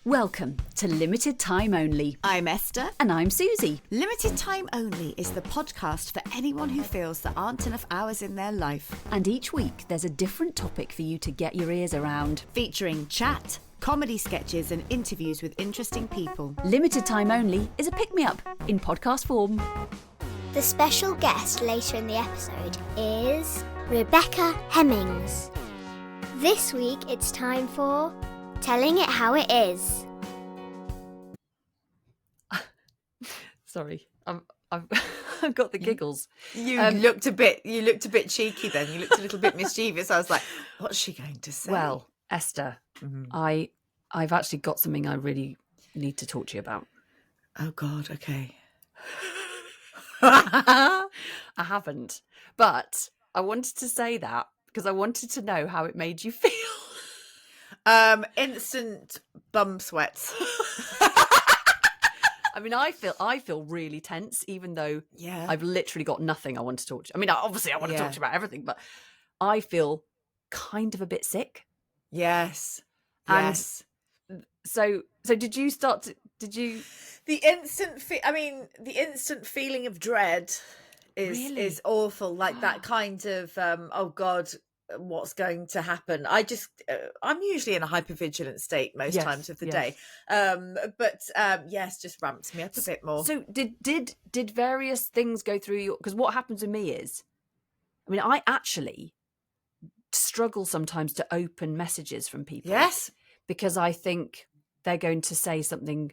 Welcome to Limited Time Only. I'm Esther. And I'm Susie. Limited Time Only is the podcast for anyone who feels there aren't enough hours in their life. And each week there's a different topic for you to get your ears around. Featuring chat, comedy sketches and interviews with interesting people. Limited Time Only is a pick-me-up in podcast form. The special guest later in the episode is Rebbecca Hemmings. This week it's time for Telling It How It Is. Sorry, I've got the giggles. You looked a bit cheeky then. You looked a little bit mischievous. I was like, what's she going to say? Well, Esther, I've actually got something I really need to talk to you about. Oh God, okay. I haven't, but I wanted to say that because I wanted to know how it made you feel. Instant bum sweats. I mean, I feel really tense, even though I've literally got nothing I want to talk to you. I mean, obviously I want to talk to you about everything, but I feel kind of a bit sick. Yes. And yes. So did you the instant feeling of dread is awful. Like that kind of oh God, what's going to happen? I'm usually in a hypervigilant state most times of the day, but just ramps me up a bit more. So did various things go through your? Because what happens with me is, I mean, I actually struggle sometimes to open messages from people. Yes, because I think they're going to say something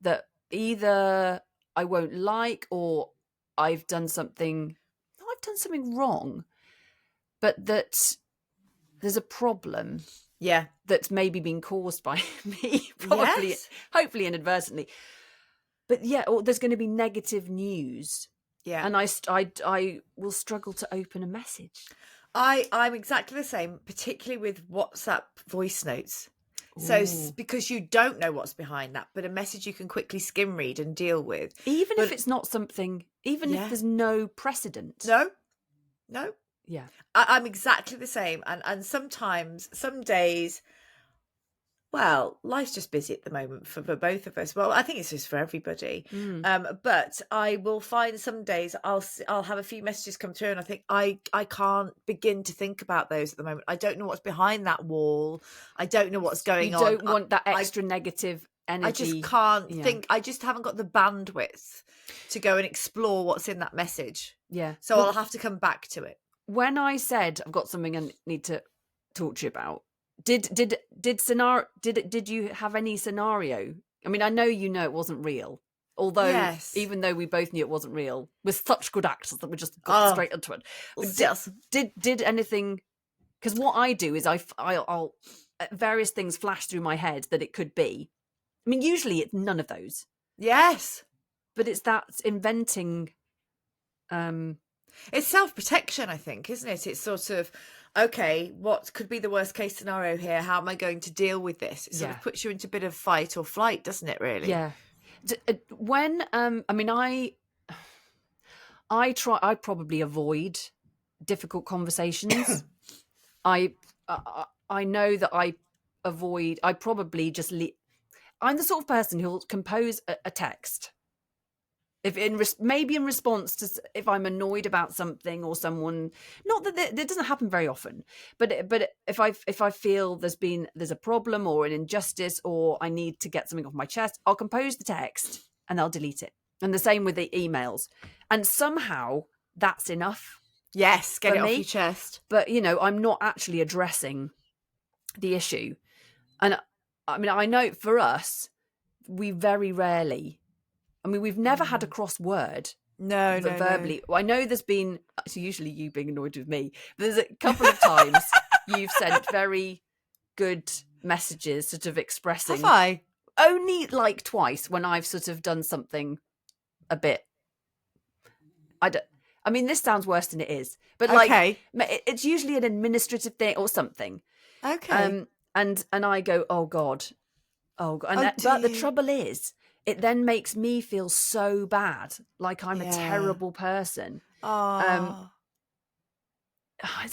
that either I won't like or I've done something wrong, but that there's a problem that's maybe been caused by me, probably, hopefully inadvertently. But or there's going to be negative news. Yeah. And I will struggle to open a message. I'm exactly the same, particularly with WhatsApp voice notes. So because you don't know what's behind that, but a message you can quickly skim read and deal with. Even if it's not something, if there's no precedent. No. Yeah. I'm exactly the same. And sometimes, some days, well, life's just busy at the moment for both of us. Well, I think it's just for everybody. But I will find some days I'll have a few messages come through and I think I can't begin to think about those at the moment. I don't know what's behind that wall. I don't know what's going on. You don't want that extra negative energy. I just can't think. I just haven't got the bandwidth to go and explore what's in that message. Yeah. So I'll have to come back to it. When I said I've got something I need to talk to you about, did you have any scenario? I mean, I know it wasn't real, although even though we both knew it wasn't real, with such good actors that we just got straight into it. Did anything? Because what I do is I'll various things flash through my head that it could be. I mean, usually it's none of those. Yes, but it's that inventing. It's self-protection, I think, isn't it? It's sort of, okay, what could be the worst case scenario here? How am I going to deal with this? It sort of puts you into a bit of fight or flight, doesn't it, really? Yeah. When, I mean, I probably avoid difficult conversations. I know that I probably just I'm the sort of person who'll compose a text. Maybe in response to if I'm annoyed about something or someone, not that it doesn't happen very often, but if I feel there's a problem or an injustice or I need to get something off my chest, I'll compose the text and I'll delete it. And the same with the emails. And somehow that's enough. Yes, get it off your chest. But I'm not actually addressing the issue. And I mean, I know for us, we very rarely. I mean, we've never had a cross word. No, verbally. Well, I know there's been, so usually you being annoyed with me, but there's a couple of times you've sent very good messages sort of expressing. Have I? Only like twice when I've sort of done something a bit. I mean, this sounds worse than it is, but it's usually an administrative thing or something. Okay. And I go, oh God. But the trouble is, it then makes me feel so bad, like I'm a terrible person.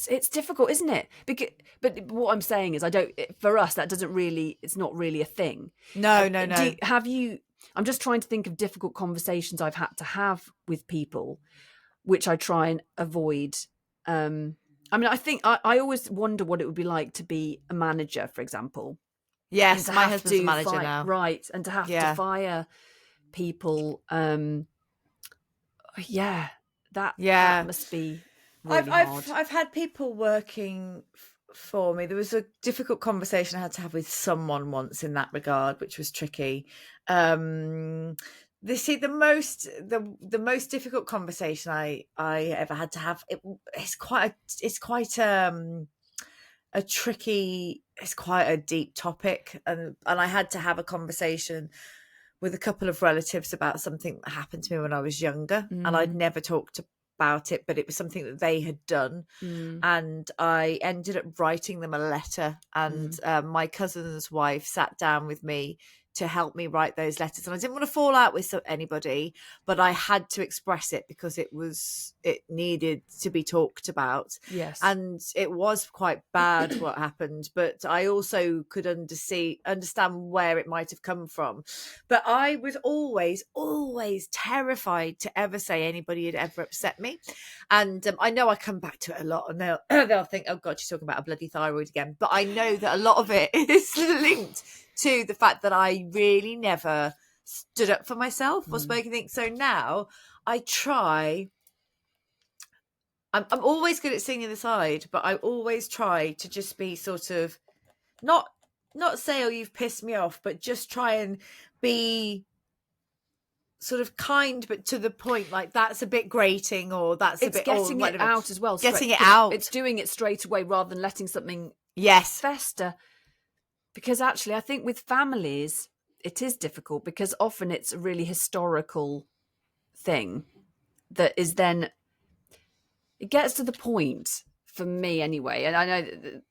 it's difficult, isn't it? But what I'm saying is, for us, that doesn't really, it's not really a thing. No. I'm just trying to think of difficult conversations I've had to have with people, which I try and avoid. I mean, I think I always wonder what it would be like to be a manager, for example. Yes, my husband's a manager now. Right, and to have to fire people. That must be really hard. I've had people working for me. There was a difficult conversation I had to have with someone once in that regard, which was tricky. The most difficult conversation I ever had to have. It's quite a deep topic, and I had to have a conversation with a couple of relatives about something that happened to me when I was younger, and I'd never talked about it, but it was something that they had done, and I ended up writing them a letter, and my cousin's wife sat down with me to help me write those letters, and I didn't want to fall out with anybody, but I had to express it because it needed to be talked about. Yes, and it was quite bad what happened, but I also could understand where it might have come from. But I was always terrified to ever say anybody had ever upset me, and I know I come back to it a lot, and they'll think, oh God, she's talking about a bloody thyroid again. But I know that a lot of it is linked to the fact that I really never stood up for myself or spoke anything. So now I try. I'm always good at singing the side, but I always try to just be sort of not say, oh, you've pissed me off, but just try and be sort of kind, but to the point, like that's a bit grating, or that's a bit getting it out as well. Getting it out. It's doing it straight away rather than letting something fester. Because actually, I think with families, it is difficult because often it's a really historical thing that is then, it gets to the point for me anyway. And I know that,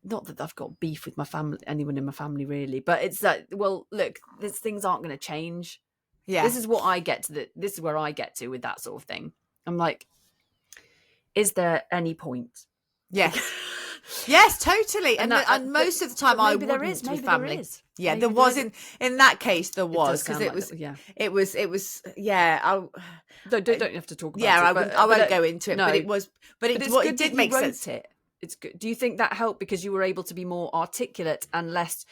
not that I've got beef with my family, anyone in my family really, but it's that, well, look, these things aren't going to change. Yeah. This is what I get to this is where I get to with that sort of thing. I'm like, is there any point? Yes. Yes, totally. And most of the time I wouldn't with family. There is. Yeah, maybe there was in that case there was, because it was don't have to talk about it. I won't go into it, no, but it did make sense. It's good. Do you think that helped because you were able to be more articulate and less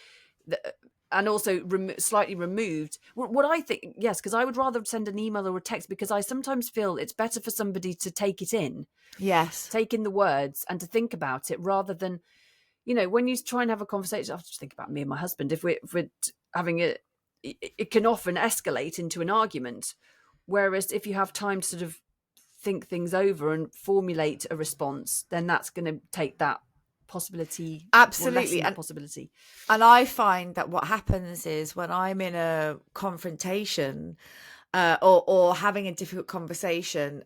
and also slightly removed? What I think, yes, because I would rather send an email or a text, because I sometimes feel it's better for somebody to take it in. Yes. Take in the words and to think about it rather than, when you try and have a conversation, I have to think about me and my husband. If we're having it can often escalate into an argument. Whereas if you have time to sort of think things over and formulate a response, then that's going to take that possibility. Absolutely. And possibility. And I find that what happens is when I'm in a confrontation, or having a difficult conversation,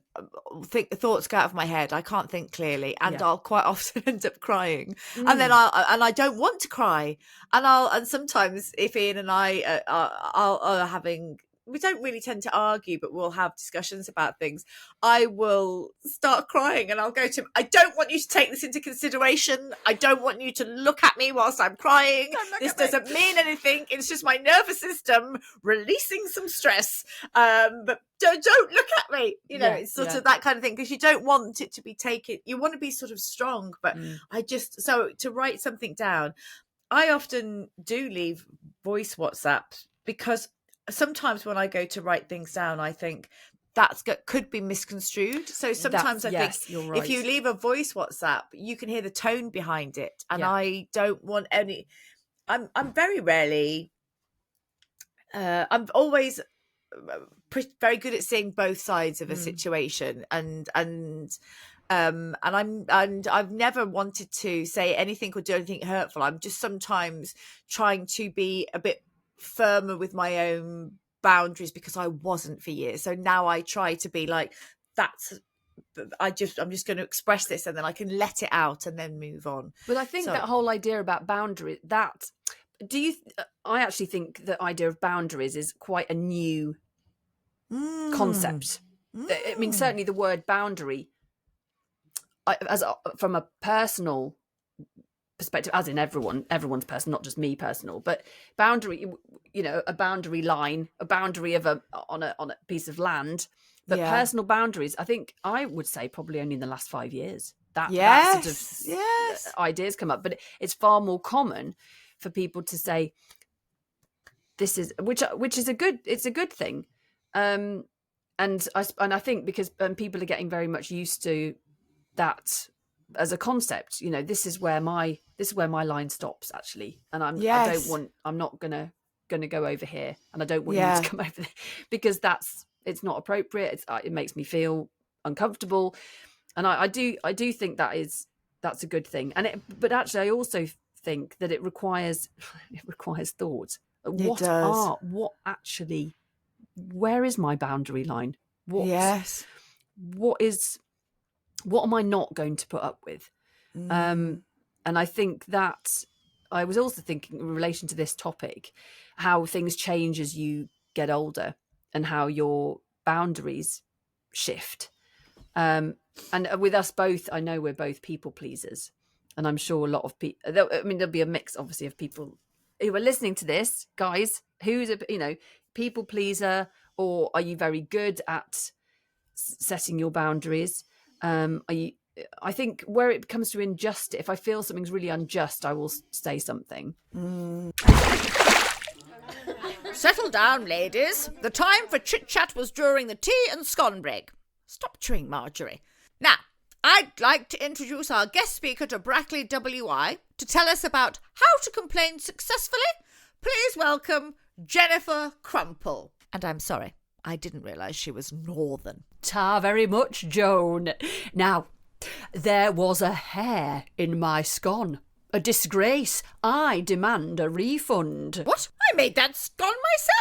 thoughts go out of my head. I can't think clearly, and I'll quite often end up crying. And then I don't want to cry, and sometimes if Ian and I are having, we don't really tend to argue, but we'll have discussions about things, I will start crying and I'll go to him, I don't want you to take this into consideration. I don't want you to look at me whilst I'm crying. This doesn't mean anything. It's just my nervous system releasing some stress. But don't look at me. It's sort of that kind of thing, because you don't want it to be taken. You want to be sort of strong, but so to write something down, I often do leave voice WhatsApp, because sometimes when I go to write things down, I think could be misconstrued. So sometimes I think right. If you leave a voice WhatsApp, you can hear the tone behind it. And I don't want any, I'm very rarely, I'm always very good at seeing both sides of a situation. And I've never wanted to say anything or do anything hurtful. I'm just sometimes trying to be a bit firmer with my own boundaries, because I wasn't for years. So now I try to be like, I'm just going to express this, and then I can let it out and then move on. But I think that whole idea about boundaries, I actually think the idea of boundaries is quite a new concept. I mean, certainly the word boundary, from a personal perspective, as in everyone's personal, not just me personal, but boundary, a boundary line, a boundary on a piece of land, but personal boundaries, I think I would say probably only in the last 5 years that sort of ideas come up. But it's far more common for people to say this is, which is a good thing. And I think because people are getting very much used to that as a concept, this is where my line stops actually, and I'm not gonna go over here, and I don't want you to come over there because it's not appropriate. It makes me feel uncomfortable, and I do think that's a good thing. But actually, I also think that it requires thought. Where is my boundary line? What am I not going to put up with? And I think that I was also thinking in relation to this topic, how things change as you get older and how your boundaries shift. And with us both, I know we're both people pleasers. And I'm sure a lot of people, there'll be a mix, obviously, of people who are listening to this, guys, who's a, people pleaser, or are you very good at setting your boundaries? I think where it comes to injustice, if I feel something's really unjust, I will say something. Settle down, ladies. The time for chit-chat was during the tea and scone break. Stop chewing, Marjorie. Now, I'd like to introduce our guest speaker to Brackley WI to tell us about how to complain successfully. Please welcome Jennifer Crumple. And I'm sorry, I didn't realise she was northern. Ta very much, Joan. Now, there was a hair in my scone. A disgrace. I demand a refund. What? I made that scone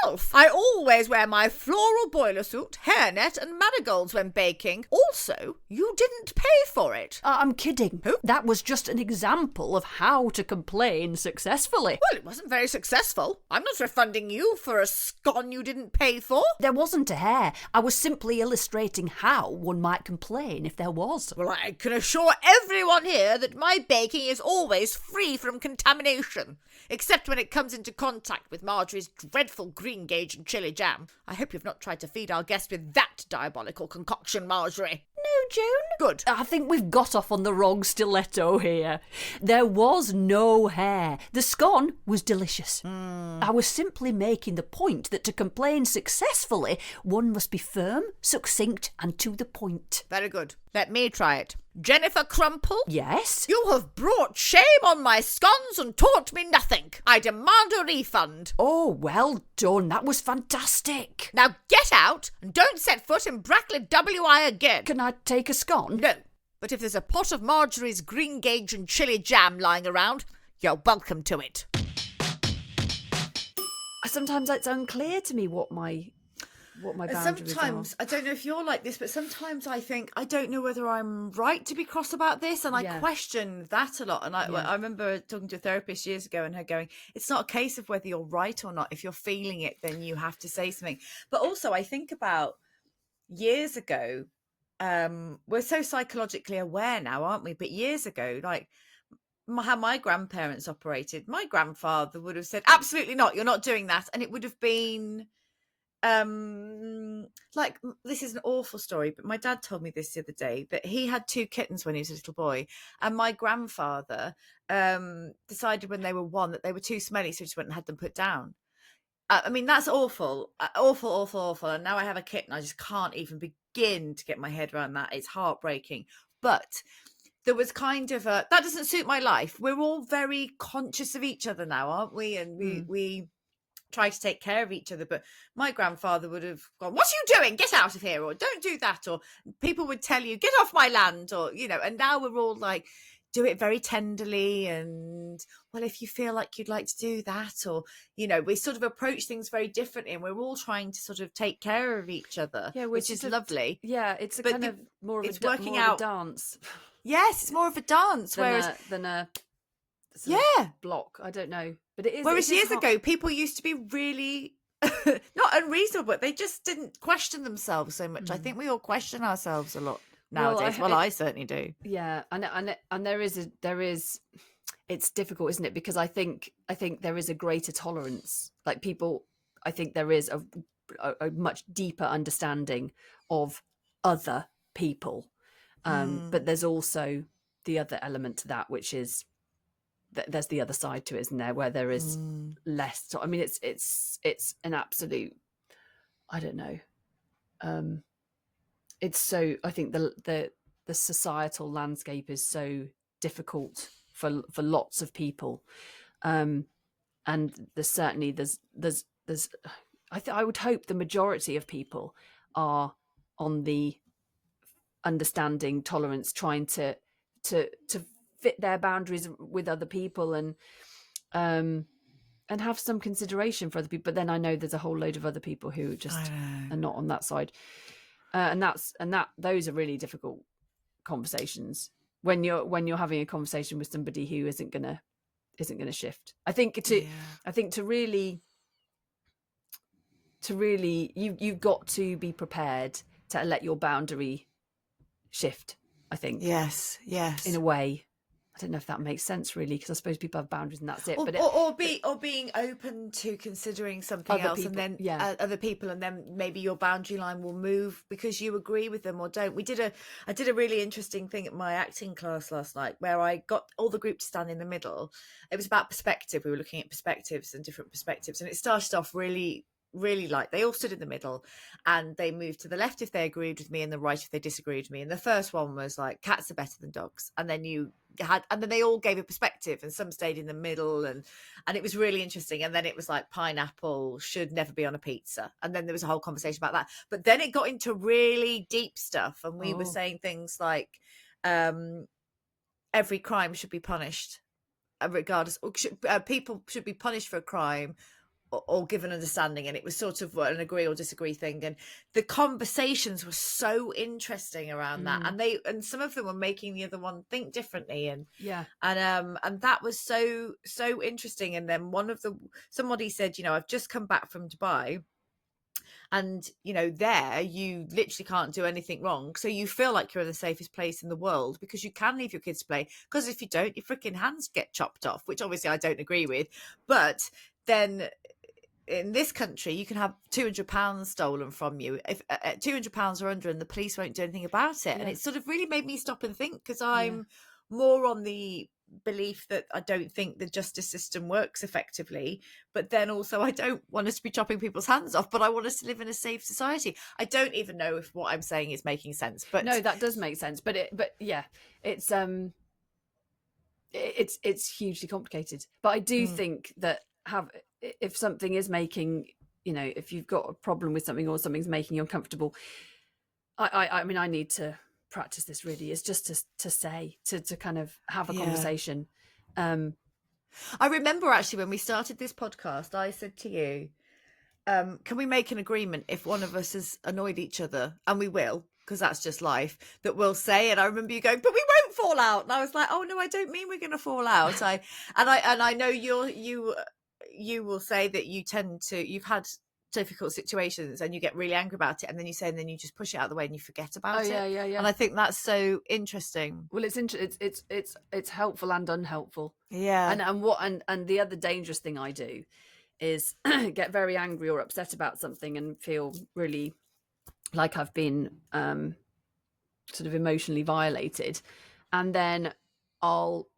myself. I always wear my floral boiler suit, hairnet and marigolds when baking. Also, you didn't pay for it. I'm kidding. Who? That was just an example of how to complain successfully. Well, it wasn't very successful. I'm not refunding you for a scone you didn't pay for. There wasn't a hair. I was simply illustrating how one might complain if there was. Well, I can assure everyone here that my baking is always free from contamination, except when it comes into contact with Marjorie's dreadful green gage and chili jam. I hope you've not tried to feed our guest with that diabolical concoction, Marjorie. No, Joan. Good. I think we've got off on the wrong stiletto here. There was no hair. The scone was delicious. I was simply making the point that to complain successfully, one must be firm, succinct, and to the point. Very good. Let me try it. Jennifer Crumple? Yes? You have brought shame on my scones and taught me nothing. I demand a refund. Oh, well done. That was fantastic. Now get out and don't set foot in Brackley WI again. Can I take a scone? No, but if there's a pot of Marjorie's green gage and chili jam lying around, you're welcome to it. Sometimes it's unclear to me what my boundaries sometimes are. I don't know if you're like this, but sometimes I think I don't know whether I'm right to be cross about this, and I question that a lot. And I remember talking to a therapist years ago and her going, it's not a case of whether you're right or not. If you're feeling it, then you have to say something. But also I think about years ago, we're so psychologically aware now, aren't we? But years ago, like how my grandparents operated, my grandfather would have said, absolutely not, you're not doing that. And it would have been like, this is an awful story, but my dad told me this the other day, that he had 2 kittens when he was a little boy, and my grandfather decided when they were 1 that they were too smelly, so he just went and had them put down. I mean, that's awful, awful. And now I have a kitten. I just can't even begin to get my head around that. It's heartbreaking. But there was kind of that doesn't suit my life. We're all very conscious of each other now, aren't we? And we try to take care of each other. But my grandfather would have gone, what are you doing? Get out of here. Or don't do that. Or people would tell you, get off my land. Or, and now we're all like, do it very tenderly, and well, if you feel like you'd like to do that, or we sort of approach things very differently, and we're all trying to sort of take care of each other, which is lovely. It's more of a dance. Yes, it's more of a dance, than a block. I don't know, but it is. Whereas years ago, people used to be really not unreasonable, but they just didn't question themselves so much. I think we all question ourselves a lot. nowadays. I certainly do. Yeah, and there is it's difficult, isn't it? Because I think there is a greater tolerance. Like people, I think there is a much deeper understanding of other people. But there's also the other element to that, which is that there's the other side to it, isn't there? Where there is less. I mean, it's an absolute. I don't know. It's so. I think the societal landscape is so difficult for lots of people, and there's I would hope the majority of people are on the understanding, tolerance, trying to fit their boundaries with other people, and have some consideration for other people. But then I know there's a whole load of other people who just are not on that side, and those are really difficult conversations when you're having a conversation with somebody who isn't gonna shift. I think to really you've got to be prepared to let your boundary shift. I think yes in a way. I don't know if that makes sense really, because I suppose people have boundaries and that's it. Or being open to considering something else, people, and then other people, and then maybe your boundary line will move because you agree with them or don't. I did a really interesting thing at my acting class last night where I got all the group to stand in the middle. It was about perspective. We were looking at perspectives and different perspectives, and it started off really like they all stood in the middle and they moved to the left if they agreed with me and the right if they disagreed with me. And the first one was like, cats are better than dogs. And then then they all gave a perspective, and some stayed in the middle, and it was really interesting. And then it was like, pineapple should never be on a pizza, and then there was a whole conversation about that. But then it got into really deep stuff, and we were saying things like every crime should be punished regardless, or people should be punished for a crime or give an understanding. And it was sort of an agree or disagree thing, and the conversations were so interesting around that, and some of them were making the other one think differently, and that was so interesting. And then somebody said, I've just come back from Dubai, and there you literally can't do anything wrong, so you feel like you're in the safest place in the world because you can leave your kids to play, because if you don't, your freaking hands get chopped off, which obviously I don't agree with. But then in this country, you can have £200 stolen from you if £200 or under, and the police won't do anything about it. And it sort of really made me stop and think, because I'm more on the belief that I don't think the justice system works effectively, but then also I don't want us to be chopping people's hands off, but I want us to live in a safe society. I don't even know if what I'm saying is making sense, but no, that does make sense. But it's hugely complicated. But I do think that if something is making, if you've got a problem with something or something's making you uncomfortable, I mean, I need to practice this really, is just to say, to kind of have a conversation. I remember actually when we started this podcast, I said to you, can we make an agreement if one of us has annoyed each other, and we will, because that's just life, that we'll say. And I remember you going, but we won't fall out. And I was like, oh no, I don't mean we're going to fall out. I know you will say that you've had difficult situations and you get really angry about it, and then you say, and then you just push it out of the way and you forget about it. Yeah. And I think that's so interesting. Well, it's helpful and unhelpful. Yeah. And the other dangerous thing I do is get very angry or upset about something and feel really like I've been sort of emotionally violated, and then I'll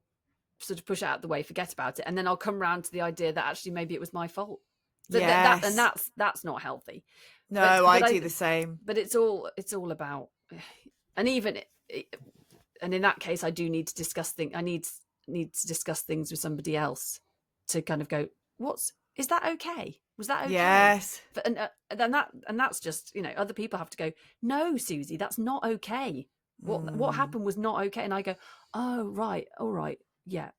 sort of push it out the way, forget about it, and then I'll come around to the idea that actually maybe it was my fault. Yes. And that's not healthy. No, I do the same. But it's all about, and even and in that case, I do need to discuss things. I need to discuss things with somebody else to kind of go, is that okay? Was that okay? Yes. And that's just, other people have to go, no, Susie, that's not okay. What happened was not okay. And I go, oh, right. All right. Yeah.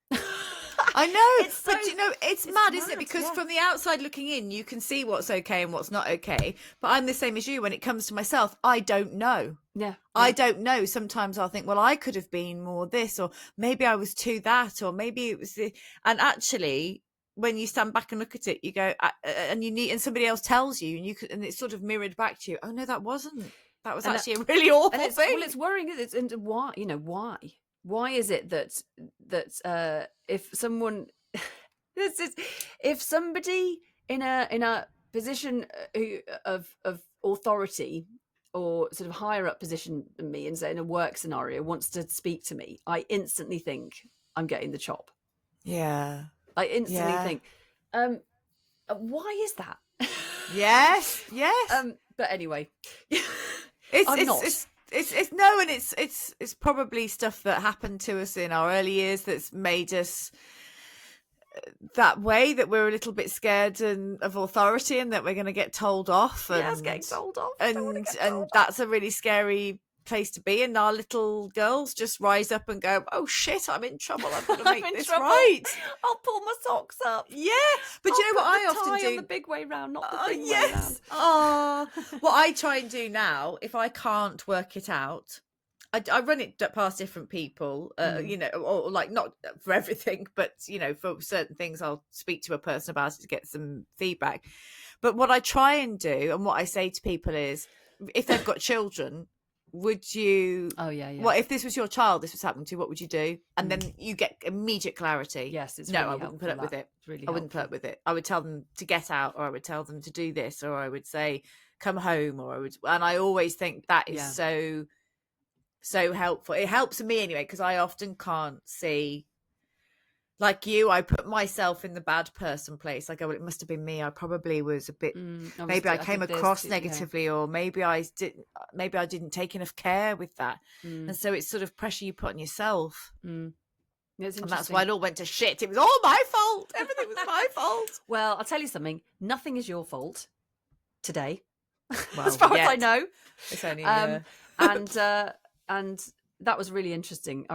I know, but it's mad, isn't it? Because from the outside looking in, you can see what's okay and what's not okay. But I'm the same as you. When it comes to myself, I don't know. Yeah. I don't know. Sometimes I'll think, well, I could have been more this, or maybe I was too that, or maybe it was this. And actually, when you stand back and look at it, you go, and somebody else tells you, and it's sort of mirrored back to you. Oh no, that wasn't. That was actually a really awful thing. Well, it's worrying. And why? Why? Why is it that if someone, if somebody in a position of authority or sort of higher up position than me, and say in a work scenario, wants to speak to me, I instantly think I'm getting the chop. Yeah. I instantly think, why is that? Yes. But anyway, it's probably stuff that happened to us in our early years that's made us that way, that we're a little bit scared of authority and that we're going to get told off. Yes, getting told off. And that's a really scary place to be, and our little girls just rise up and go, oh shit, I'm in trouble, I've got to make this right. I'll pull my socks up. Yeah, but you know what I often do? On the big way round, not the thing way round. What I try and do now, if I can't work it out, I run it past different people, or like, not for everything, but for certain things I'll speak to a person about it to get some feedback. But what I try and do, and what I say to people is, if they've got children, would you? Oh yeah. Well, if this was your child, this was happening to, what would you do? And then you get immediate clarity. Yes, it's no, really I wouldn't put up with it. Really, I wouldn't put up with it. I would tell them to get out, or I would tell them to do this, or I would say come home, or I would. And I always think that is so helpful. It helps me anyway, because I often can't see. Like you, I put myself in the bad person place. I go, well, it must have been me. I probably was a bit. Maybe I came across negatively, or maybe I didn't take enough care with that, and so it's sort of pressure you put on yourself. And that's why it all went to shit. It was all my fault. Everything was my fault. Well, I'll tell you something. Nothing is your fault today, well, as far as I know. It's only and that was really interesting.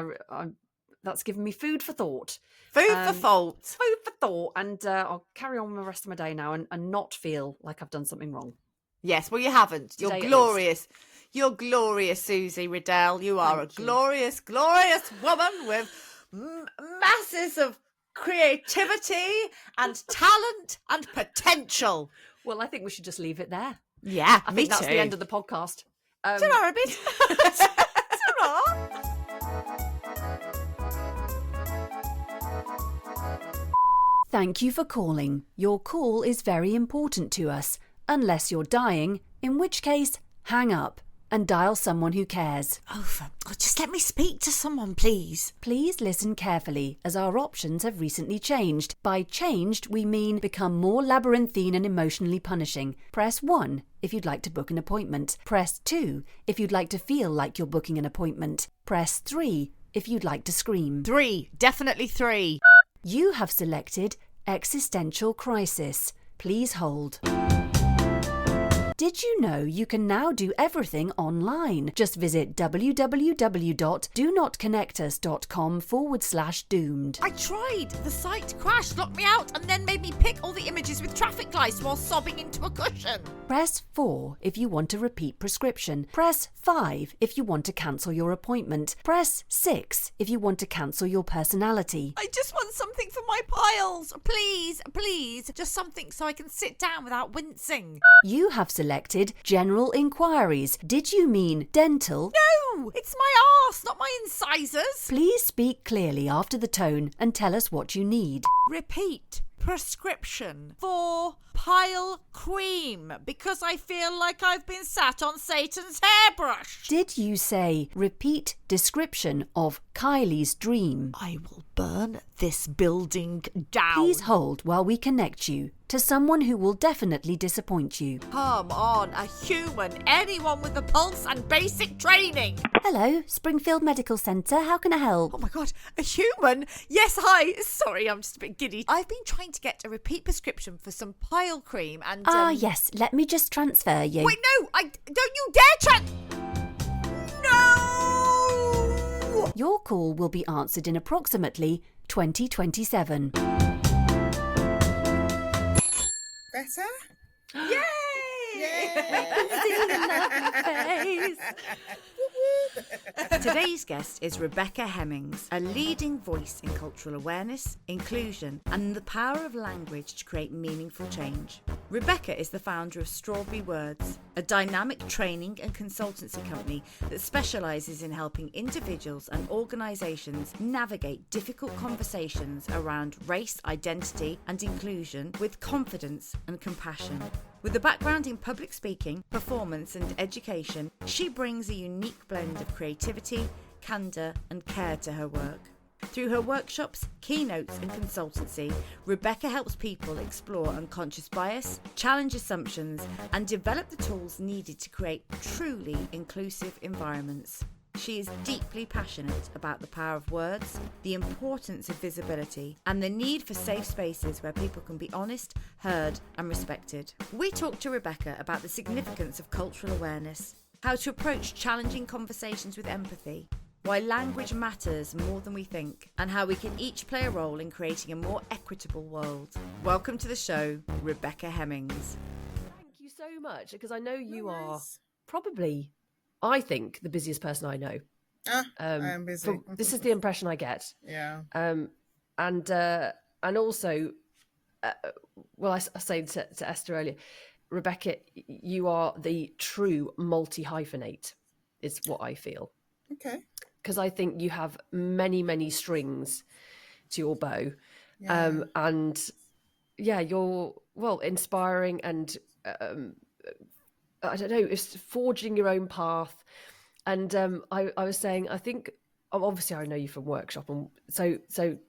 That's given me food for thought. Food for thought. And I'll carry on with the rest of my day now and not feel like I've done something wrong. Yes, well, you haven't. You're glorious. You're glorious, Susie Riddell. You are a glorious, glorious woman with masses of creativity and talent and potential. Well, I think we should just leave it there. Yeah, I think that's the end of the podcast. Ta-ra, a bit. Ta-ra. Thank you for calling. Your call is very important to us, unless you're dying, in which case, hang up and dial someone who cares. Just let me speak to someone, please. Please listen carefully, as our options have recently changed. By changed, we mean become more labyrinthine and emotionally punishing. Press 1 if you'd like to book an appointment. Press 2 if you'd like to feel like you're booking an appointment. Press 3 if you'd like to scream. 3, definitely 3. You have selected existential crisis. Please hold. Did you know you can now do everything online? Just visit www.donotconnectus.com/doomed. I tried. The site crashed, locked me out, and then made me pick all the images with traffic lights while sobbing into a cushion. Press 4 if you want a repeat prescription. Press 5 if you want to cancel your appointment. Press 6 if you want to cancel your personality. I just want something for my piles. Please, please. Just something so I can sit down without wincing. You have selected general inquiries. Did you mean dental? No, it's my arse, not my incisors. Please speak clearly after the tone and tell us what you need. Repeat prescription for pile cream, because I feel like I've been sat on Satan's hairbrush. Did you say repeat description of Kylie's dream? I will burn this building down. Please hold while we connect you to someone who will definitely disappoint you. Come on, a human, anyone with a pulse and basic training. Hello, Springfield Medical Centre, how can I help? Oh my God, a human? Yes, hi. Sorry, I'm just a bit giddy. I've been trying to get a repeat prescription for some pile cream and... yes, let me just transfer you. Wait, no, don't you dare No! Your call will be answered in approximately 2027. Better? Yay! Today's guest is Rebbecca Hemmings, a leading voice in cultural awareness, inclusion, and the power of language to create meaningful change. Rebbecca is the founder of Strawberry Words, a dynamic training and consultancy company that specialises in helping individuals and organisations navigate difficult conversations around race, identity and inclusion with confidence and compassion. With a background in public speaking, performance and education, she brings a unique blend of creativity, candour and care to her work. Through her workshops, keynotes and consultancy, Rebbecca helps people explore unconscious bias, challenge assumptions and develop the tools needed to create truly inclusive environments. She is deeply passionate about the power of words, the importance of visibility and the need for safe spaces where people can be honest, heard and respected. We talked to Rebbecca about the significance of cultural awareness, how to approach challenging conversations with empathy, why language matters more than we think, and how we can each play a role in creating a more equitable world. Welcome to the show, Rebbecca Hemmings. Thank you so much, because I know you are worries. probably, I think, the busiest person I know. I am busy. This is the impression I get. Yeah. And also, well, I say to Esther earlier, Rebbecca, you are the true multi-hyphenate, is what I feel. Okay. Because I think you have many, many strings to your bow. Yeah. And yeah, you're, well, inspiring and, I don't know, it's forging your own path. And I was saying, I think, obviously I know you from workshop. And so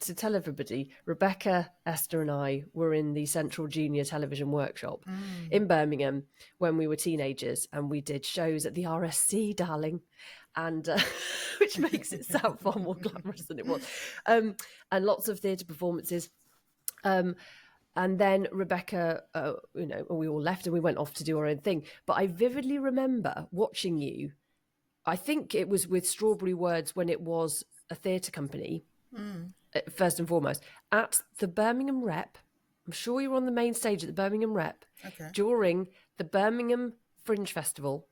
to tell everybody, Rebbecca, Esther and I were in the Central Junior Television Workshop in Birmingham when we were teenagers. And we did shows at the RSC, darling. And which makes it sound far more glamorous than it was, and lots of theatre performances, and then Rebbecca, we all left and we went off to do our own thing. But I vividly remember watching you. I think it was with Strawberry Words when it was a theatre company, first and foremost, at the Birmingham Rep. I'm sure you were on the main stage at the Birmingham Rep during the Birmingham Fringe Festival.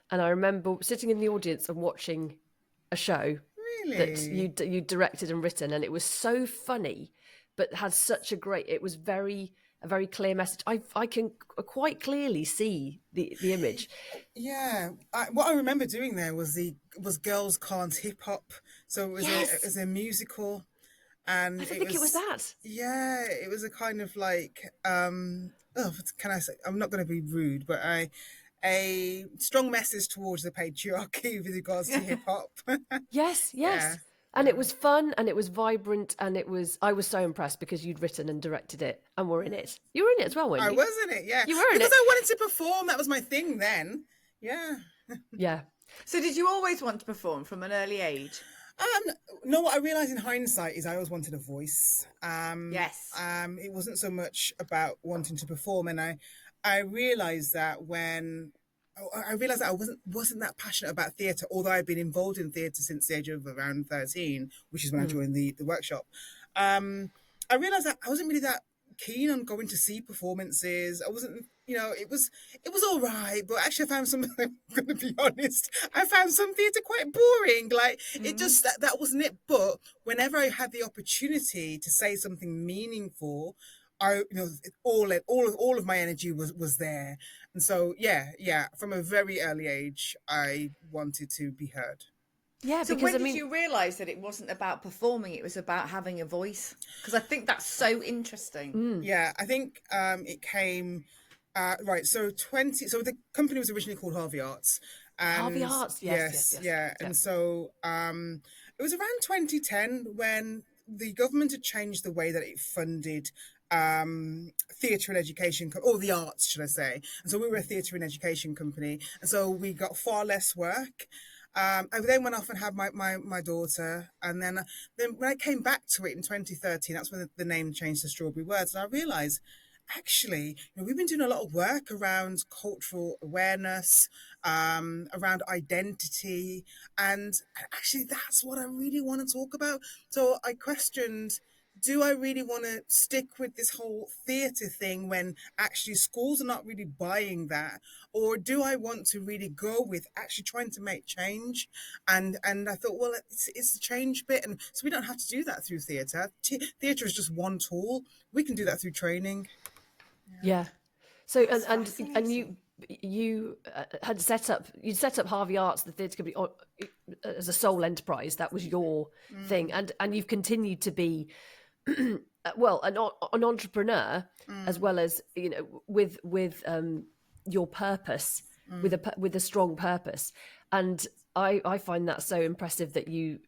And I remember sitting in the audience and watching a show that you directed and written, and it was so funny, but had such a great. It was a very clear message. I can quite clearly see the image. Yeah. What I remember doing there was Girls Can't Hip Hop. So it was a musical, and I don't think it was that. Yeah, it was a kind of like can I say? I'm not going to be rude, but a strong message towards the patriarchy with regards to hip hop. Yes. Yeah. And it was fun and it was vibrant and I was so impressed because you'd written and directed it and were in it. You were in it as well, weren't you? I was in it, yeah. You were in because it. I wanted to perform. That was my thing then. Yeah. Yeah. So did you always want to perform from an early age? No, what I realised in hindsight is I always wanted a voice. Yes. It wasn't so much about wanting to perform, and I realised that when I wasn't that passionate about theatre, although I'd been involved in theatre since the age of around 13, which is when I joined the workshop. I realised that I wasn't really that keen on going to see performances. I wasn't, it was all right, but actually I found some, I'm going to be honest, I found some theatre quite boring. Like it just, that wasn't it. But whenever I had the opportunity to say something meaningful, all of my energy was there. And so, yeah, from a very early age, I wanted to be heard. Yeah, so because when did you realise that it wasn't about performing, it was about having a voice? Because I think that's so interesting. Yeah, I think it came right. So the company was originally called Harvey Arts. And Harvey Arts, yes. Yeah. And so it was around 2010 when the government had changed the way that it funded theatre and education, or the arts, should I say. And so we were a theatre and education company, and so we got far less work. I then went off and had my daughter, and then when I came back to it in 2013, that's when the name changed to Strawberry Words, and I realised, actually, we've been doing a lot of work around cultural awareness, around identity, and actually that's what I really want to talk about. So I questioned, do I really want to stick with this whole theatre thing when actually schools are not really buying that? Or do I want to really go with actually trying to make change? And I thought, well, it's the change bit. And so we don't have to do that through theatre. Theatre is just one tool. We can do that through training. Yeah. So That's and you had set up Harvey Arts, the theatre company, as a sole enterprise. That was your thing, and you've continued to be well an entrepreneur as well as, you know, with your purpose, with a strong purpose. And I find that so impressive that you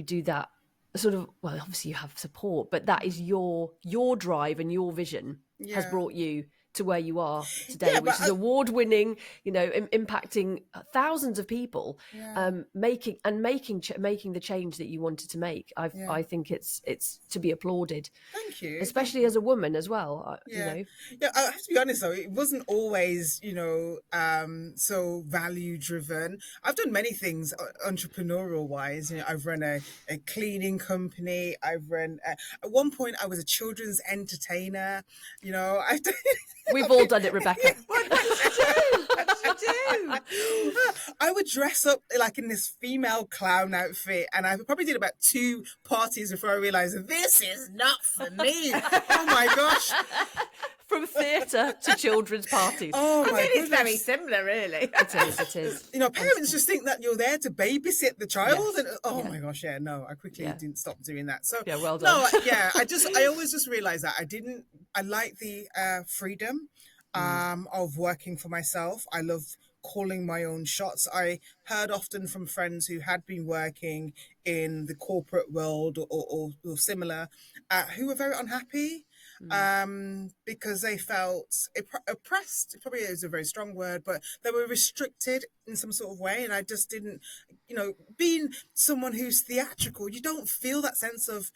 do that sort of, well, obviously you have support, but that is your drive and your vision has brought you to where you are today, which is award-winning, you know, impacting thousands of people, making the change that you wanted to make. I think it's to be applauded. Thank you. Especially as a woman as well. You know. Yeah, I have to be honest though, it wasn't always, you know, so value driven. I've done many things entrepreneurial wise. You know, I've run a cleaning company. I've run at one point I was a children's entertainer. You know, I've done. We've all done it, Rebecca. What did you do? I would dress up like in this female clown outfit, and I probably did about 2 parties before I realised this is not for me. Oh my gosh. From theatre to children's parties. Oh my It's very similar, really. It is. You know, parents just think that you're there to babysit the child, and my gosh, no, I quickly didn't stop doing that. So well done. No, I always just realised that I like the freedom of working for myself. I love calling my own shots. I heard often from friends who had been working in the corporate world or similar, who were very unhappy. Because they felt oppressed. It probably is a very strong word, but they were restricted in some sort of way. And I just didn't, you know, being someone who's theatrical, you don't feel that sense of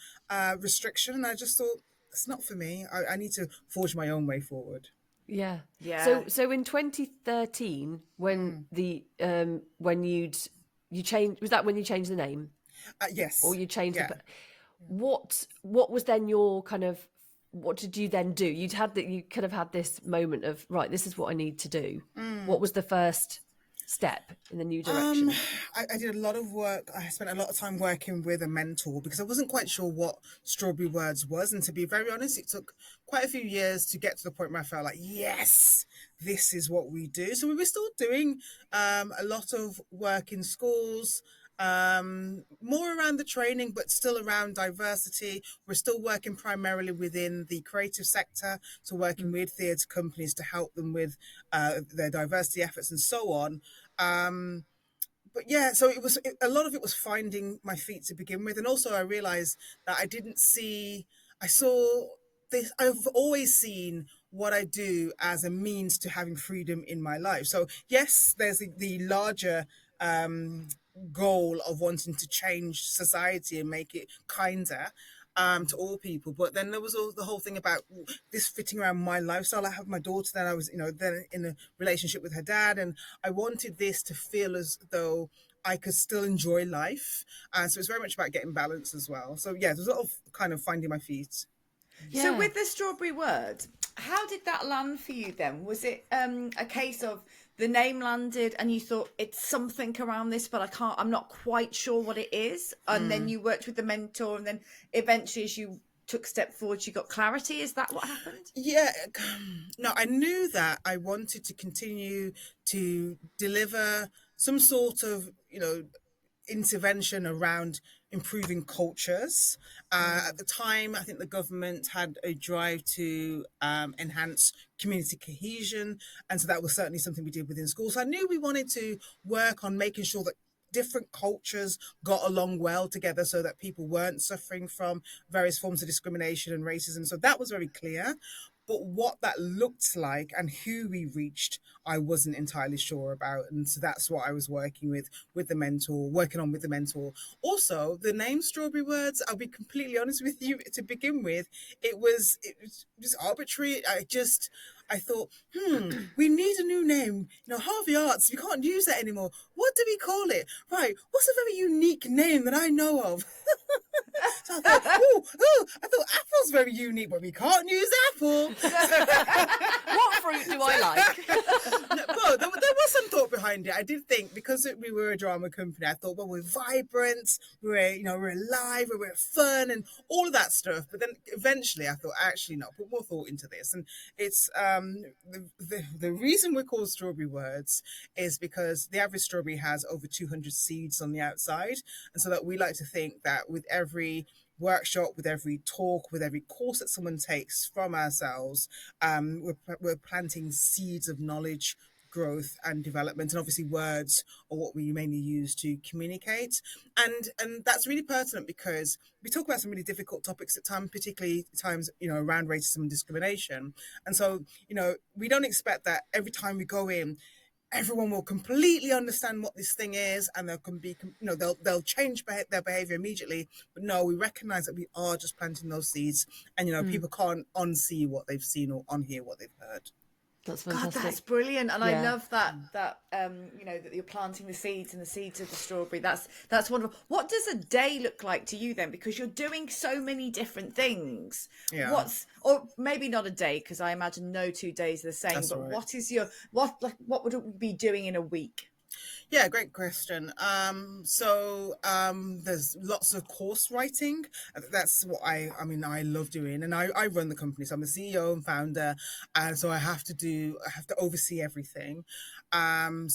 restriction. And I just thought, it's not for me. I need to forge my own way forward. Yeah. Yeah. So in 2013, when when you changed, was that when you changed the name? Yes. Or you changed what was then your kind of, what did you then do? You could have had this moment of, right, this is what I need to do. What was the first step in the new direction? I did a lot of work. I spent a lot of time working with a mentor because I wasn't quite sure what Strawberry Words was. And to be very honest, it took quite a few years to get to the point where I felt like, yes, this is what we do. So we were still doing a lot of work in schools, more around the training, but still around diversity. We're still working primarily within the creative sector, so working with theatre companies to help them with their diversity efforts and so on. But yeah, so a lot of it was finding my feet to begin with, and also I realized that I've always seen what I do as a means to having freedom in my life. So yes, there's the larger goal of wanting to change society and make it kinder to all people, but then there was the whole thing about this fitting around my lifestyle. I have my daughter, then I was, you know, then in a relationship with her dad, and I wanted this to feel as though I could still enjoy life, and so it's very much about getting balance as well. So yeah, there's a lot of kind of finding my feet. So with the Strawberry Word, how did that land for you then? Was it a case of the name landed and you thought it's something around this, but I'm not quite sure what it is, and then you worked with the mentor, and then eventually as you took a step forward you got clarity? Is that what happened? Yeah, no, I knew that I wanted to continue to deliver some sort of, you know, intervention around improving cultures. At the time, I think the government had a drive to enhance community cohesion, and so that was certainly something we did within schools. So I knew we wanted to work on making sure that different cultures got along well together so that people weren't suffering from various forms of discrimination and racism. So that was very clear. But what that looked like and who we reached, I wasn't entirely sure about. And so that's what I was working on with the mentor. Also, the name Strawberry Words, I'll be completely honest with you, to begin with, it was just arbitrary. I thought, we need a new name. You know, Harvey Arts, we can't use that anymore. What do we call it? Right, what's a very unique name that I know of? So I thought apple's very unique, but we can't use apple. What fruit do I like? No, there was some thought behind behind it. I did think, because we were a drama company, I thought, well, we're vibrant, we're alive, we're fun, and all of that stuff. But then eventually, I thought, actually, no, put more thought into this. And it's the reason we're called Strawberry Words is because the average strawberry has over 200 seeds on the outside, and so that we like to think that with every workshop, with every talk, with every course that someone takes from ourselves, we're planting seeds of knowledge, growth and development. And obviously words are what we mainly use to communicate, and that's really pertinent because we talk about some really difficult topics at times, particularly times around racism and discrimination. And so we don't expect that every time we go in everyone will completely understand what this thing is, and they'll change their behavior immediately. But no, we recognize that we are just planting those seeds, and people can't unsee what they've seen or unhear what they've heard. That's fantastic. God, that's brilliant, and I love that that you're planting the seeds and the seeds of the strawberry. That's wonderful. What does a day look like to you then? Because you're doing so many different things. Yeah. Or maybe not a day, because I imagine no 2 days are the same. That's but right. what would we be doing in a week? Yeah, great question. There's lots of course writing. That's what I love doing, and I run the company, so I'm the CEO and founder, and so I have to oversee everything. In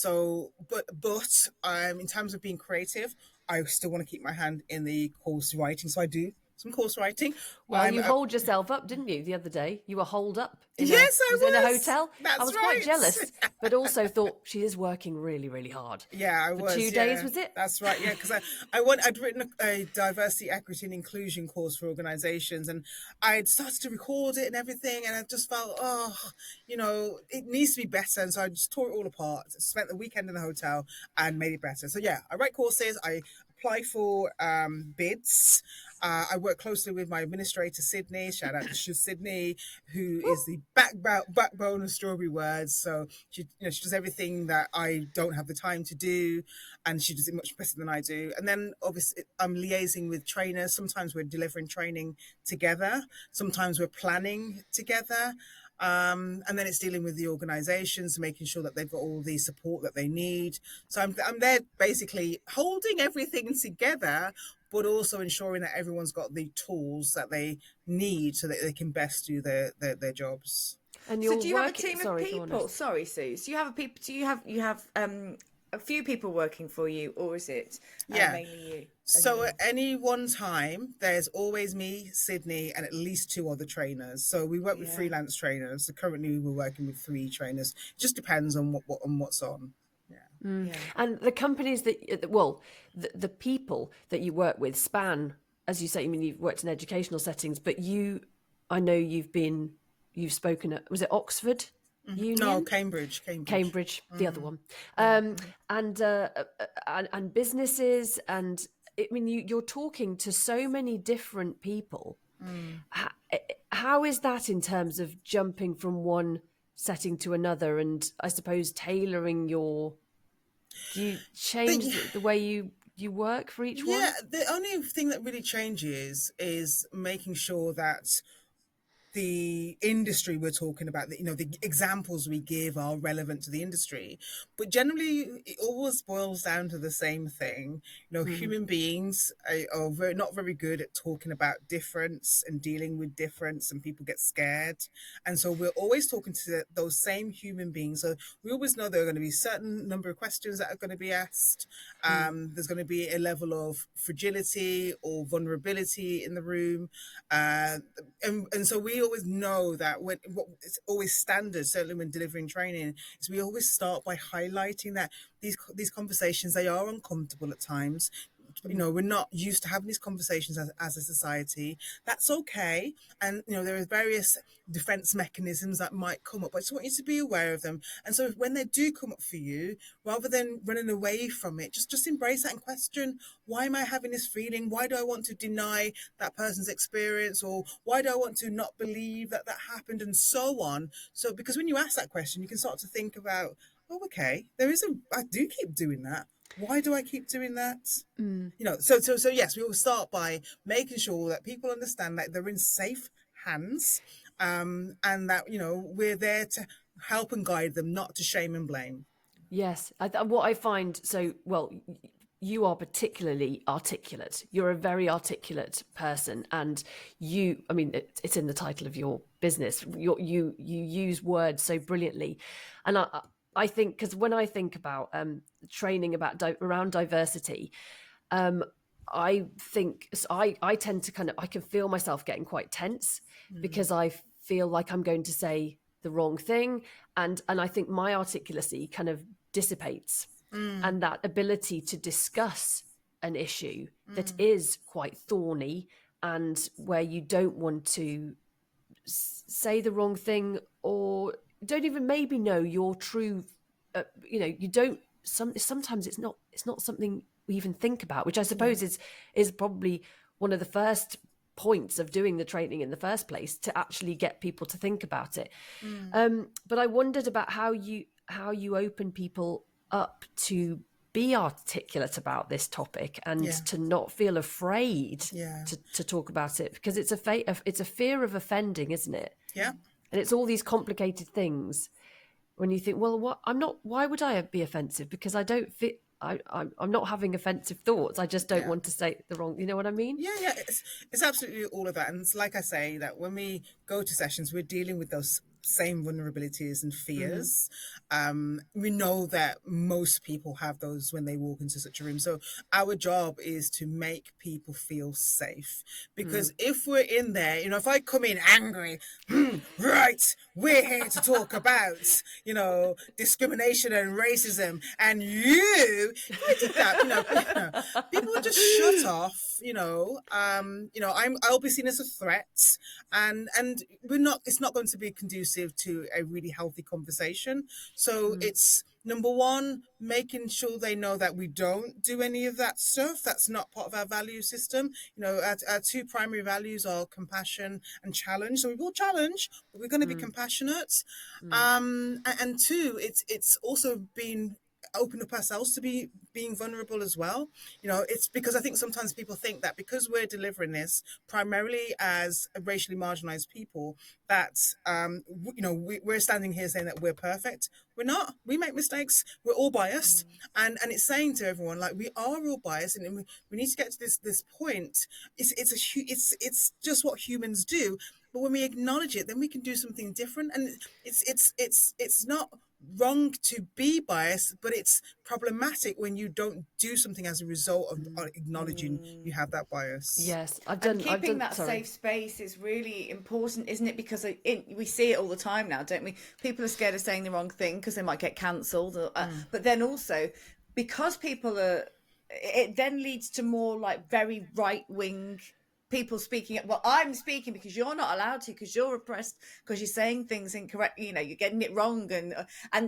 terms of being creative, I still want to keep my hand in the course writing, so I do some course writing. Well, you holed yourself up, didn't you, the other day? You were holed up. Yes, I was. In a hotel. That's I was right. quite jealous, but also thought she is working really, really hard. Yeah, I was. 2 days, was it? That's right. Yeah, because I'd written a diversity, equity, and inclusion course for organisations, and I'd started to record it and everything, and I just felt, it needs to be better, and so I just tore it all apart. Spent the weekend in the hotel and made it better. So yeah, I write courses. I apply for bids. I work closely with my administrator, Sydney. Shout out to Sydney, who is the backbone of Strawberry Words. So she does everything that I don't have the time to do, and she does it much better than I do. And then obviously I'm liaising with trainers. Sometimes we're delivering training together. Sometimes we're planning together. And then it's dealing with the organisations, making sure that they've got all the support that they need. So I'm there basically holding everything together, but also ensuring that everyone's got the tools that they need so that they can best do their jobs. And so do you have a team of people? Sorry, Sue. So you have a few people working for you, or is it mainly you? So at any one time, there's always me, Sydney, and at least 2 other trainers. So we work with freelance trainers. So currently we're working with 3 trainers. It just depends on what's on. Yeah. And the companies the people that you work with span, as you say, you've worked in educational settings, but I know you've spoken at, was it Oxford Union? No, Cambridge, the other one. And businesses, and you're talking to so many different people. How is that in terms of jumping from one setting to another, and I suppose tailoring do you change the way you work for each one? Yeah, the only thing that really changes is making sure that the industry we're talking about, the examples we give are relevant to the industry. But generally, it always boils down to the same thing. Human beings are not very good at talking about difference and dealing with difference, and people get scared. And so we're always talking to those same human beings. So we always know there are going to be a certain number of questions that are going to be asked. There's going to be a level of fragility or vulnerability in the room. And so we always know that it's always standard, certainly when delivering training, is we always start by highlighting that these conversations, they are uncomfortable at times. We're not used to having these conversations as a society. That's okay. And, there are various defense mechanisms that might come up. I just want you to be aware of them. And so when they do come up for you, rather than running away from it, just embrace that and question, why am I having this feeling? Why do I want to deny that person's experience? Or why do I want to not believe that happened, and so on? So, because when you ask that question, you can start to think about, oh, okay, I do keep doing that. Why do I keep doing that? So yes, we will start by making sure that people understand that they're in safe hands, and that we're there to help and guide them, not to shame and blame. Yes. What I find, you are particularly articulate. You're a very articulate person, and it's in the title of your business. You use words so brilliantly, and I think, because when I think about training around diversity, I think I tend to I can feel myself getting quite tense because I feel like I'm going to say the wrong thing, and I think my articulacy kind of dissipates, and that ability to discuss an issue that is quite thorny and where you don't want to say the wrong thing, or don't even maybe know your true you don't sometimes it's not something we even think about, which I suppose is probably one of the first points of doing the training in the first place, to actually get people to think about it. But I wondered about how you open people up to be articulate about this topic, and to not feel afraid to talk about it, because it's a fear of offending, isn't it? Yeah. And it's all these complicated things when you think, well, why would I be offensive? Because I don't fit. I'm not having offensive thoughts. I just don't want to say the wrong. You know what I mean? Yeah. It's absolutely all of that. And it's like I say, that when we go to sessions, we're dealing with those same vulnerabilities and fears. We know that most people have those when they walk into such a room. So our job is to make people feel safe. Because if we're in there, if I come in angry, right, we're here to talk about, discrimination and racism, and if I did that, people would just shut off. I'll be seen as a threat, and it's not going to be conducive to a really healthy conversation. So it's, number one, making sure they know that we don't do any of that stuff. That's not part of our value system. Our two primary values are compassion and challenge. So we will challenge, but we're going to be compassionate. And two, it's also been open up ourselves to being vulnerable as well. It's because I think sometimes people think that because we're delivering this primarily as racially marginalized people, that we're standing here saying that we're perfect. We're not. We make mistakes. We're all biased, and it's saying to everyone, like, we are all biased, and we need to get to this point. It's just what humans do. But when we acknowledge it, then we can do something different. And it's not wrong to be biased, but it's problematic when you don't do something as a result of acknowledging you have that bias. Yes, keeping that safe space is really important, isn't it? Because we see it all the time now, don't we? People are scared of saying the wrong thing because they might get cancelled. But then also, because it then leads to more like very right-wing people speaking. Well, I'm speaking because you're not allowed to, because you're oppressed, because you're saying things incorrect, you're getting it wrong, and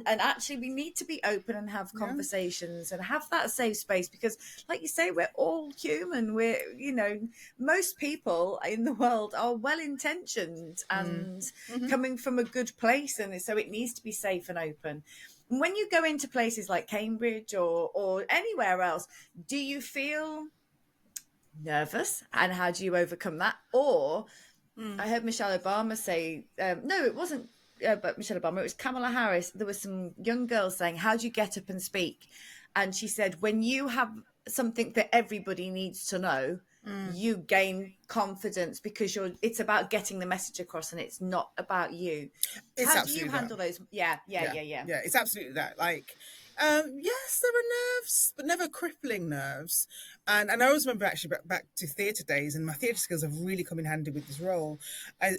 actually we need to be open and have conversations and have that safe space, because like you say, we're all human. We're most people in the world are well intentioned and coming from a good place, and so it needs to be safe and open. And when you go into places like Cambridge or anywhere else, do you feel nervous, and how do you overcome that? Or I heard Michelle Obama say, no, it wasn't but Michelle Obama, it was Kamala Harris. There were some young girls saying, how do you get up and speak? And she said, when you have something that everybody needs to know, you gain confidence, because it's about getting the message across, and it's not about you. How do you handle those? Yeah. It's absolutely that. Like, yes, there are nerves, but never crippling nerves. And I always remember actually back to theatre days, and my theatre skills have really come in handy with this role,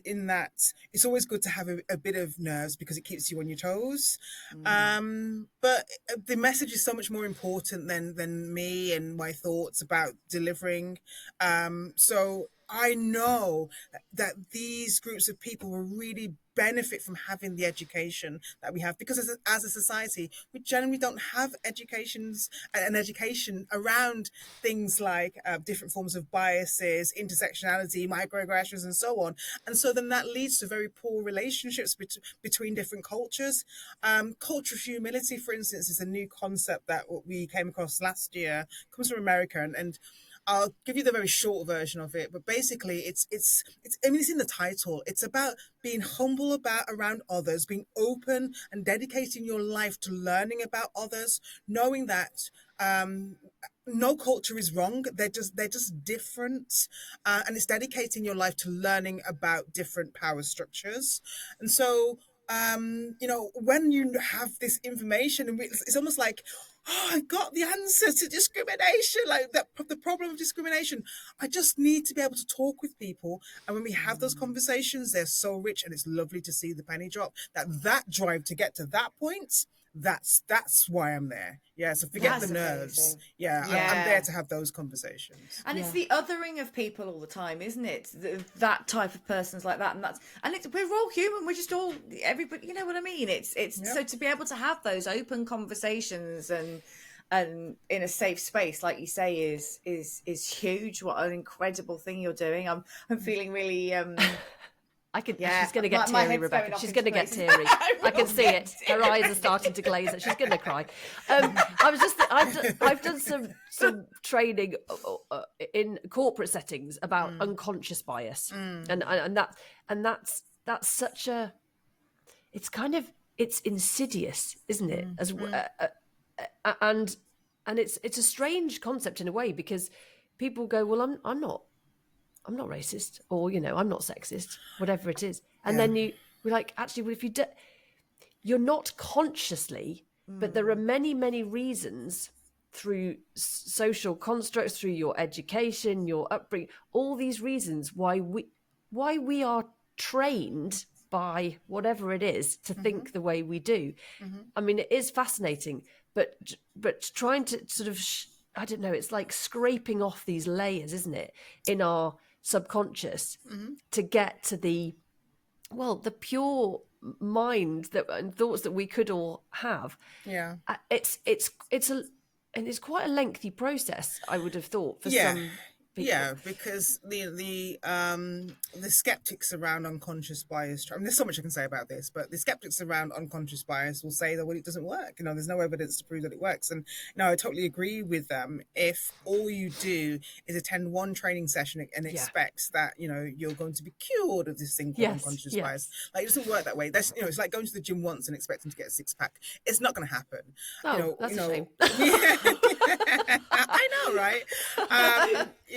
in that it's always good to have a bit of nerves because it keeps you on your toes. But the message is so much more important than me and my thoughts about delivering. So I know that these groups of people will really benefit from having the education that we have, because as a society, we generally don't have education around things like different forms of biases, intersectionality, microaggressions, and so on. And so then that leads to very poor relationships between different cultures. Culture of humility, for instance, is a new concept that we came across last year. It comes from America, and I'll give you the very short version of it, but basically it's I mean, it's in the title. It's about being humble around others, being open and dedicating your life to learning about others, knowing that no culture is wrong. They're just different, and it's dedicating your life to learning about different power structures. And so, when you have this information, and it's almost like, oh, I got the answer to discrimination, like that, the problem of discrimination. I just need to be able to talk with people, and when we have those conversations, they're so rich, and it's lovely to see the penny drop. That drive to get to that point. That's why I'm there. Yeah, so forget That's the nerves. amazing. Yeah, I'm there to have those conversations. And it's the othering of people all the time, isn't it? That type of person's like that, we're all human. We're just all everybody. You know what I mean? It's so to be able to have those open conversations and in a safe space, like you say, is huge. What an incredible thing you're doing. I'm feeling really. I could. Yeah, she's going to get teary, Rebecca. She's going to get teary. I can see it. Her eyes are starting to glaze. She's going to cry. I've done some training in corporate settings about unconscious bias, and that's such a. It's kind of it's insidious, isn't it? And it's a strange concept in a way, because people go, well, I'm not racist, or I'm not sexist, whatever it is, and then we're like, actually, well, if you're not consciously, but there are many reasons through social constructs, through your education, your upbringing, all these reasons why we are trained by whatever it is to think the way we do. I mean, it is fascinating, but trying to sort of I don't know, it's like scraping off these layers, isn't it, in our subconscious to get to the pure mind and thoughts that we could all have. It's quite a lengthy process, I would have thought, for some people. Yeah, because the skeptics around unconscious bias, I mean, there's so much I can say about this, but the skeptics around unconscious bias will say that, well, it doesn't work. There's no evidence to prove that it works. And I totally agree with them. If all you do is attend one training session and expect that, you're going to be cured of this thing called unconscious bias, like, it doesn't work that way. That's, it's like going to the gym once and expecting to get a six pack. It's not going to happen. That's a shame. I know, right?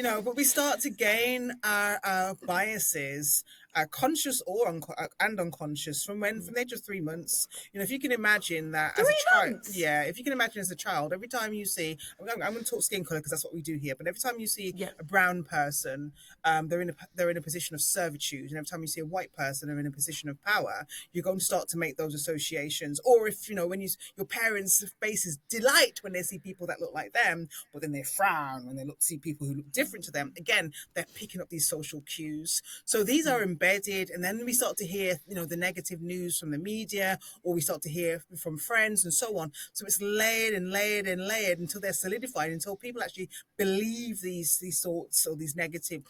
But we start to gain our biases, conscious or unconscious, from the age of 3 months. If you can imagine that as a child, if you can imagine as a child, every time you see, I'm going to talk skin color because that's what we do here, but every time you see a brown person, they're in a position of servitude, and every time you see a white person, they're in a position of power. You're going to start to make those associations. Or if when your parents' faces delight when they see people that look like them, but then they frown when they see people who look different to them. Again, they're picking up these social cues. So these are embedded, and then we start to hear the negative news from the media, or we start to hear from friends and so on. So it's layered and layered and layered until they're solidified, until people actually believe these thoughts, or these negative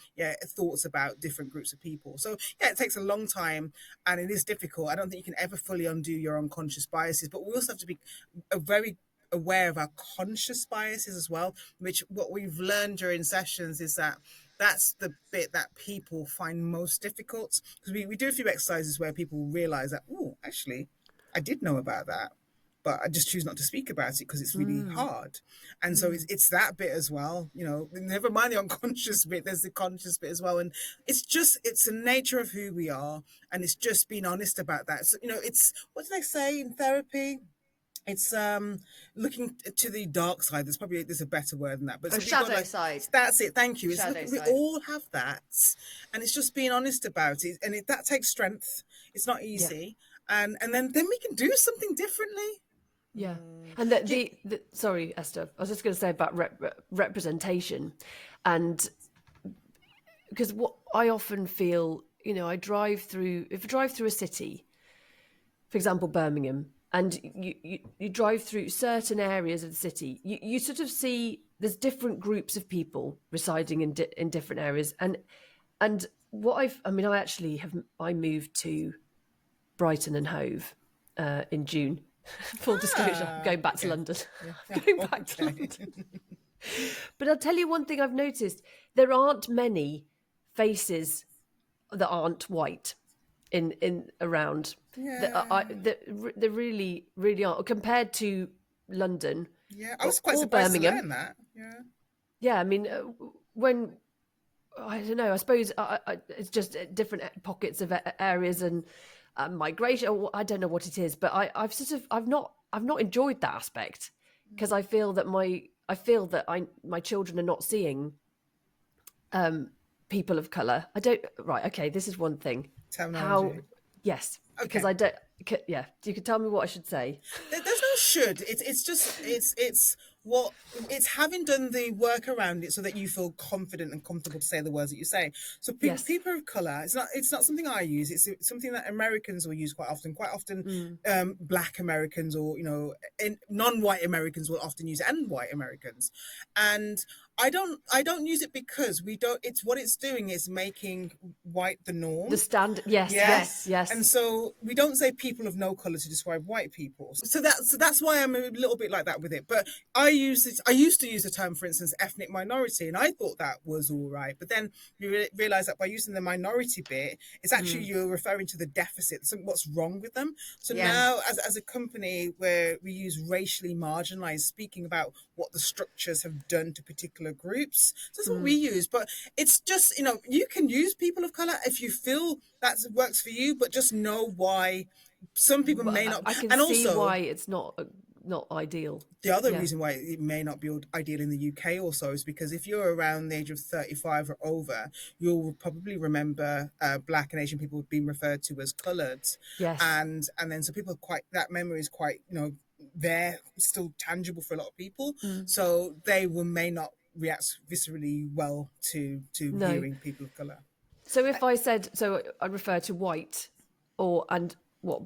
thoughts about different groups of people. So it takes a long time, and it is difficult. I don't think you can ever fully undo your unconscious biases, but we also have to be very aware of our conscious biases as well, which what we've learned during sessions is that that's the bit that people find most difficult, because we do a few exercises where people realize that, oh, actually, I did know about that, but I just choose not to speak about it because it's really hard. And so it's that bit as well, never mind the unconscious bit, there's the conscious bit as well. And it's the nature of who we are, and it's just being honest about that. So, it's, what do they say in therapy? It's looking to the dark side. There's a better word than that, but shadow side. That's it. Thank you. We all have that, and it's just being honest about it. And that takes strength. It's not easy, and then we can do something differently. Yeah, and the sorry, Esther, I was just going to say about representation, and because what I often feel, if I drive through a city, for example, Birmingham. And you drive through certain areas of the city, you sort of see there's different groups of people residing in different areas. And what I moved to Brighton and Hove in June. Full disclosure, I'm going back to London. Going back to London. But I'll tell you one thing I've noticed: there aren't many faces that aren't white in around. Yeah. There really aren't, compared to London Yeah, I was quite or surprised to Birmingham. learn that. Yeah. Yeah, I mean, when I don't know, I suppose it's just different pockets of areas and migration. Or I don't know what it is, but I've not enjoyed that aspect, because I feel that my children are not seeing people of color. I don't. Right. Okay. This is one thing. How? Terminology. Yes. Because Okay. I don't. Yeah. You can tell me what I should say. There's no should. It's just what it's having done the work around it so that you feel confident and comfortable to say the words that you say. So Yes. people of color, it's not something I use. It's something that Americans will use quite often. Quite often, Black Americans or non-white Americans will often use it, and white Americans. And I don't use it because we don't. It's what it's doing is making white the norm. The standard. Yes. Yes. Yes. And so we don't say people of no color to describe white people. So that's why I'm a little bit like that with it. But I used to use the term, for instance, ethnic minority, and I thought that was all right. But then you realize that by using the minority bit, it's actually you're referring to the deficit, what's wrong with them. So now, as a company where we use racially marginalized, speaking about what the structures have done to particular groups, so that's what we use. But it's just, you can use people of color if you feel that works for you, but just know why some people may not. I can And see also, why it's not ideal. the other reason why it may not be ideal in the UK also is because if you're around the age of 35 or over, you'll probably remember Black and Asian people being referred to as coloured. Yes. And then so people that memory is quite, there, still tangible for a lot of people. So they may not react viscerally well to hearing people of colour. So if I said, so I refer to white and what,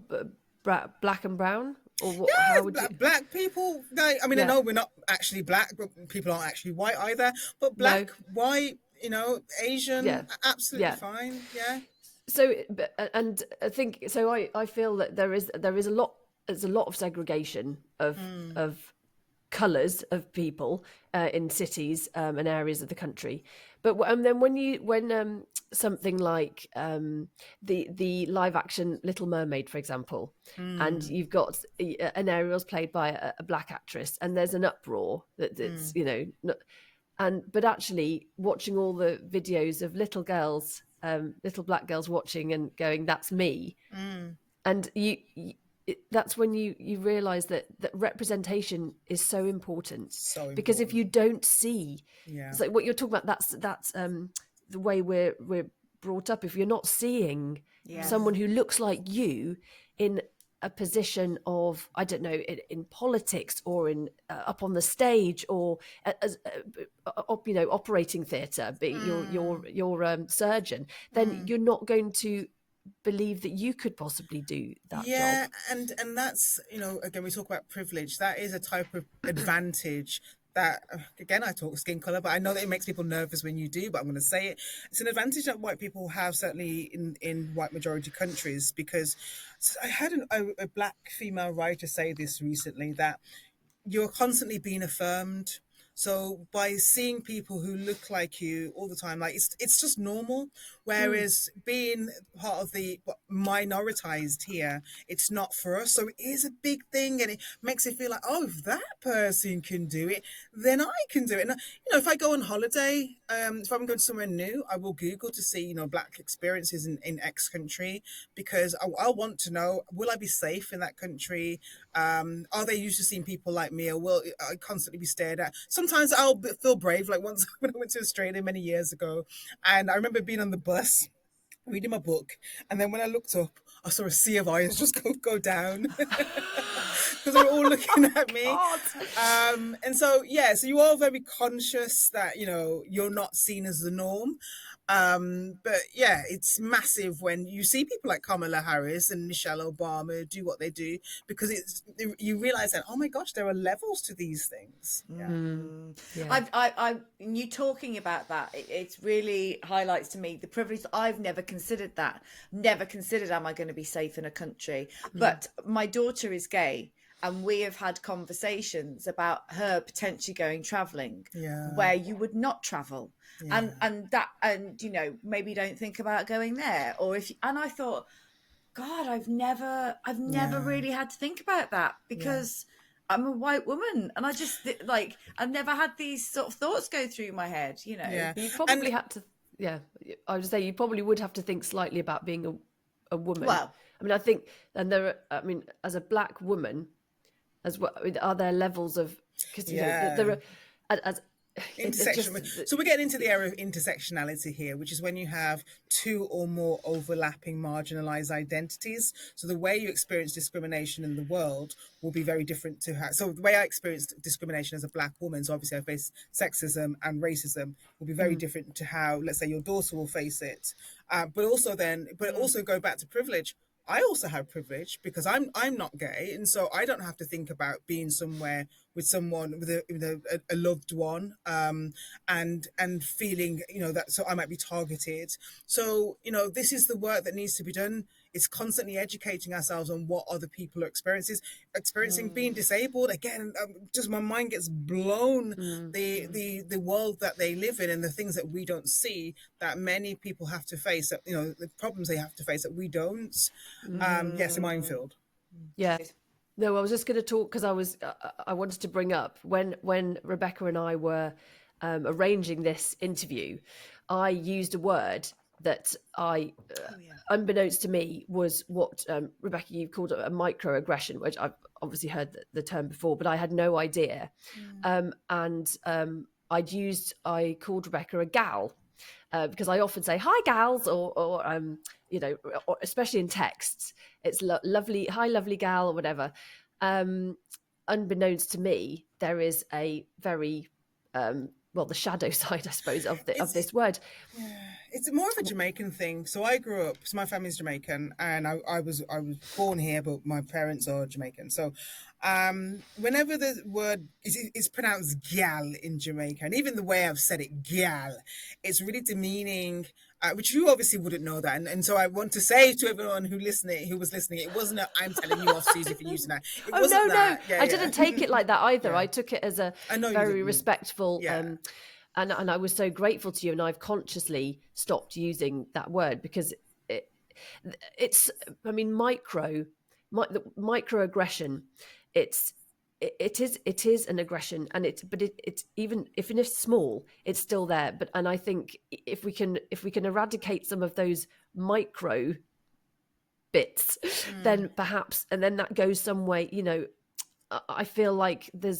black and brown, or what? Yeah, How would you? black people. I mean, I know we're not actually black, but people aren't actually white either. But black, white, Asian, absolutely fine. Yeah. So, and I think so. I feel that there is a lot. There's a lot of segregation of colours of people in cities and areas of the country. But then when something like the live action Little Mermaid, for example, and you've got an Ariel's played by a black actress, and there's an uproar that's but actually watching all the videos of little girls, little black girls watching and going, "That's me," and that's when you realize that representation is so important. Because if you don't see, it's like what you're talking about, that's the way we're brought up. If you're not seeing someone who looks like you in a position of, I don't know, in politics or in up on the stage or as operating theatre, being your surgeon, then you're not going to believe that you could possibly do that job. And that's, again, we talk about privilege. That is a type of advantage that, again, I talk skin color, but I know that it makes people nervous when you do, but I'm going to say it. It's an advantage that white people have, certainly in white majority countries, because I had a black female writer say this recently, that you're constantly being affirmed. So by seeing people who look like you all the time, like it's just normal. Whereas being part of the minoritized here, it's not for us. So it is a big thing, and it makes it feel like, oh, if that person can do it, then I can do it. And if I go on holiday, if I'm going somewhere new, I will Google to see black experiences in X country, because I want to know, will I be safe in that country? Are they used to seeing people like me, or will I constantly be stared at? Sometimes I'll feel brave, like once when I went to Australia many years ago, and I remember being on the bus reading my book, and then when I looked up, I saw a sea of eyes just go down because they were all looking at me. And so so you are very conscious that you're not seen as the norm. But it's massive when you see people like Kamala Harris and Michelle Obama do what they do, because you realize that, oh my gosh, there are levels to these things. You talking about that, it really highlights to me the privilege. I've never considered that. Never considered, am I going to be safe in a country? But my daughter is gay. and we have had conversations about her potentially going traveling Yeah. where you would not travel. Yeah. And you know, maybe don't think about going there, or if and I thought, God, I've never really had to think about that, because I'm a white woman, and I just like, I've never had these sort of thoughts go through my head, you know. Yeah. You probably had to, I would say you probably would have to think slightly about being a woman. Well, I mean, I think, and as a black woman as well, I mean, are there levels of, because you know, there are, as intersection. So we're getting into the area of intersectionality here, which is when you have two or more overlapping marginalized identities. So the way you experience discrimination in the world will be very different to how. So the way I experienced discrimination as a black woman, so obviously I face sexism and racism, will be very different to how, let's say, your daughter will face it. But also go back to privilege. I also have privilege because I'm not gay, and so I don't have to think about being somewhere with someone with a loved one, and feeling, you know, that so I might be targeted. So, you know, this is the work that needs to be done. It's constantly educating ourselves on what other people are experiencing being disabled. Again, just my mind gets blown. The world that they live in and the things that we don't see, that many people have to face. That, you know, the problems they have to face that we don't. Yes, a minefield. Yeah. No, I was just going to talk because I wanted to bring up when Rebecca and I were arranging this interview, I used a word that unbeknownst to me, was what Rebecca, you called a microaggression, which I've obviously heard the term before, but I had no idea. I called Rebecca a gal. Because I often say hi gals, or you know, or especially in texts, it's lovely, hi lovely gal, or whatever. Unbeknownst to me, there is a very the shadow side, I suppose, of this word. It's more of a Jamaican thing. So I grew up, so my family's Jamaican, and I was born here, but my parents are Jamaican. So whenever the word is pronounced gal in Jamaica, and even the way I've said it, gal, it's really demeaning, which you obviously wouldn't know that. And so I want to say to everyone who was listening, it wasn't I'm telling you off, Susie, for using that. It wasn't that. No. I didn't take it like that either. I took it as a very respectful, and I was so grateful to you, and I've consciously stopped using that word because it's, I mean, microaggression. It is an aggression, and it's even if it's small, it's still there. And I think if we can eradicate some of those micro bits, then perhaps, and then that goes some way, you know. I feel like that's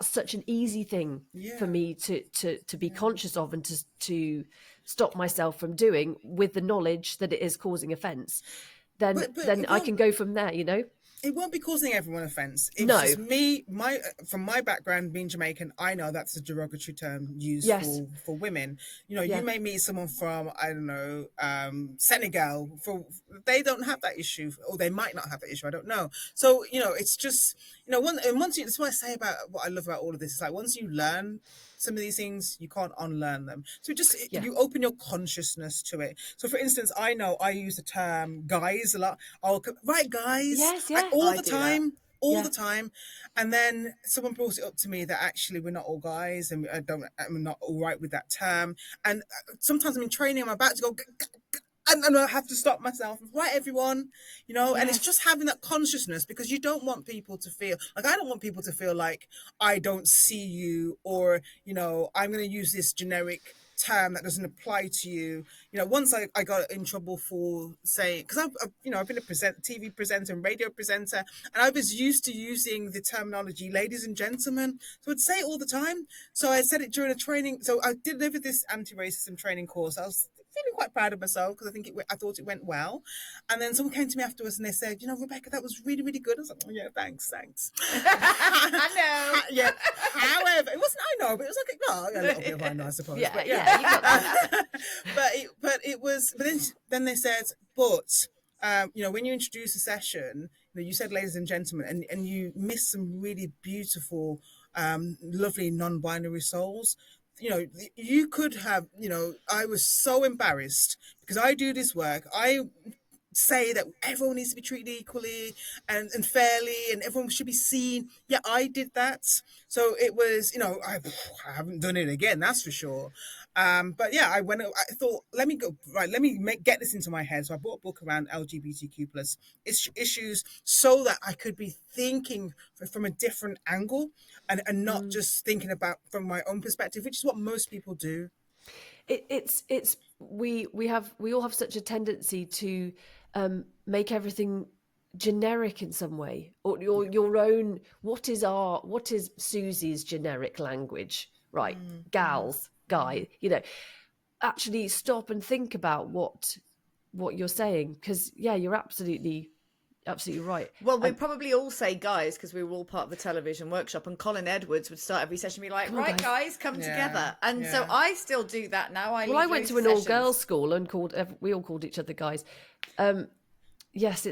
such an easy thing for me to be conscious of, and to stop myself from doing, with the knowledge that it is causing offence. Then I can go from there, you know. It won't be causing everyone offence. It's No. just me, from my background being Jamaican, I know that's a derogatory term used for women. You know, you may meet someone from, I don't know, Senegal, they don't have that issue, or they might not have that issue, I don't know. that's what I say about what I love about all of this. It's like, once you learn some of these things, you can't unlearn them. So you open your consciousness to it. So for instance, I know I use the term guys a lot. Right, guys. Yes, all the time. The time. And then someone brought it up to me that actually we're not all guys, and I'm not all right with that term. And sometimes I'm in training, I'm about to go, and I have to stop myself. Right, everyone, you know, and it's just having that consciousness, because you don't want people to feel like, I don't want people to feel like I don't see you, or, you know, I'm going to use this generic term that doesn't apply to you. You know, once I got in trouble for saying, because I've been a TV presenter and radio presenter, and I was used to using the terminology ladies and gentlemen, so I'd say it all the time. So I said it during a training. So I delivered this anti-racism training course. I was feeling quite proud of myself, because I thought it went well. And then someone came to me afterwards and they said, you know, Rebecca, that was really, really good. I was like, oh yeah, thanks. I know. Yeah. However, it wasn't, I know, but it was like, no, a little bit of I know, I suppose. You got that. but then they said, but you know, when you introduce a session, you know, you said ladies and gentlemen, and you missed some really beautiful, lovely non-binary souls. You know, you could have, you know, I was so embarrassed because I do this work. say that everyone needs to be treated equally and fairly, and everyone should be seen. Yeah, I did that. So it was, I haven't done it again, that's for sure. But yeah, I thought, let me go, right, let me get this into my head. So I bought a book around LGBTQ plus issues so that I could be thinking from a different angle and not just thinking about from my own perspective, which is what most people do. We all have such a tendency to make everything generic in some way, or your own. What is Susie's generic language, right? Gals, guy, actually stop and think about what you're saying, because you're absolutely right. Well, we probably all say guys because we were all part of the television workshop, and Colin Edwards would start every session and be like, right, guys, come together. And so I still do that now. I went to an all-girls school and we all called each other guys. Yes,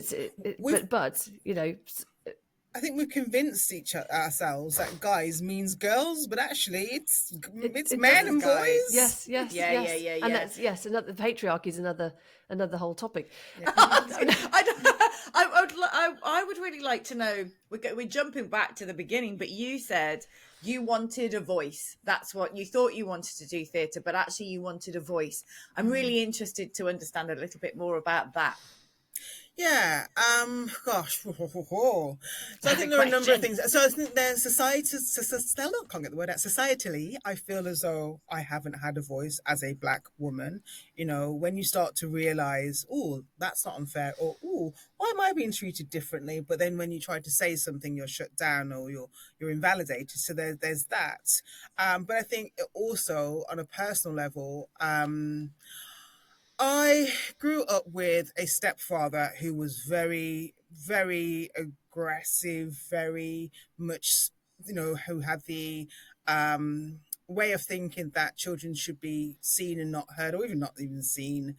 but I think we've convinced ourselves that guys means girls, but actually it's men and boys. Yes. Yeah. And that's another, the patriarchy is another whole topic. Yeah. I would really like to know, we're jumping back to the beginning, but you said you wanted a voice. That's what you thought you wanted to do, theatre, but actually you wanted a voice. I'm really interested to understand a little bit more about that. Yeah, gosh. So I think there are a number of things. So I think there's societally, I feel as though I haven't had a voice as a Black woman. When you start to realise, oh, that's not unfair, or oh, why am I being treated differently? But then when you try to say something, you're shut down or you're invalidated. So there's that. But I think also on a personal level, I grew up with a stepfather who was very, very aggressive, very much, who had the way of thinking that children should be seen and not heard, or even not even seen.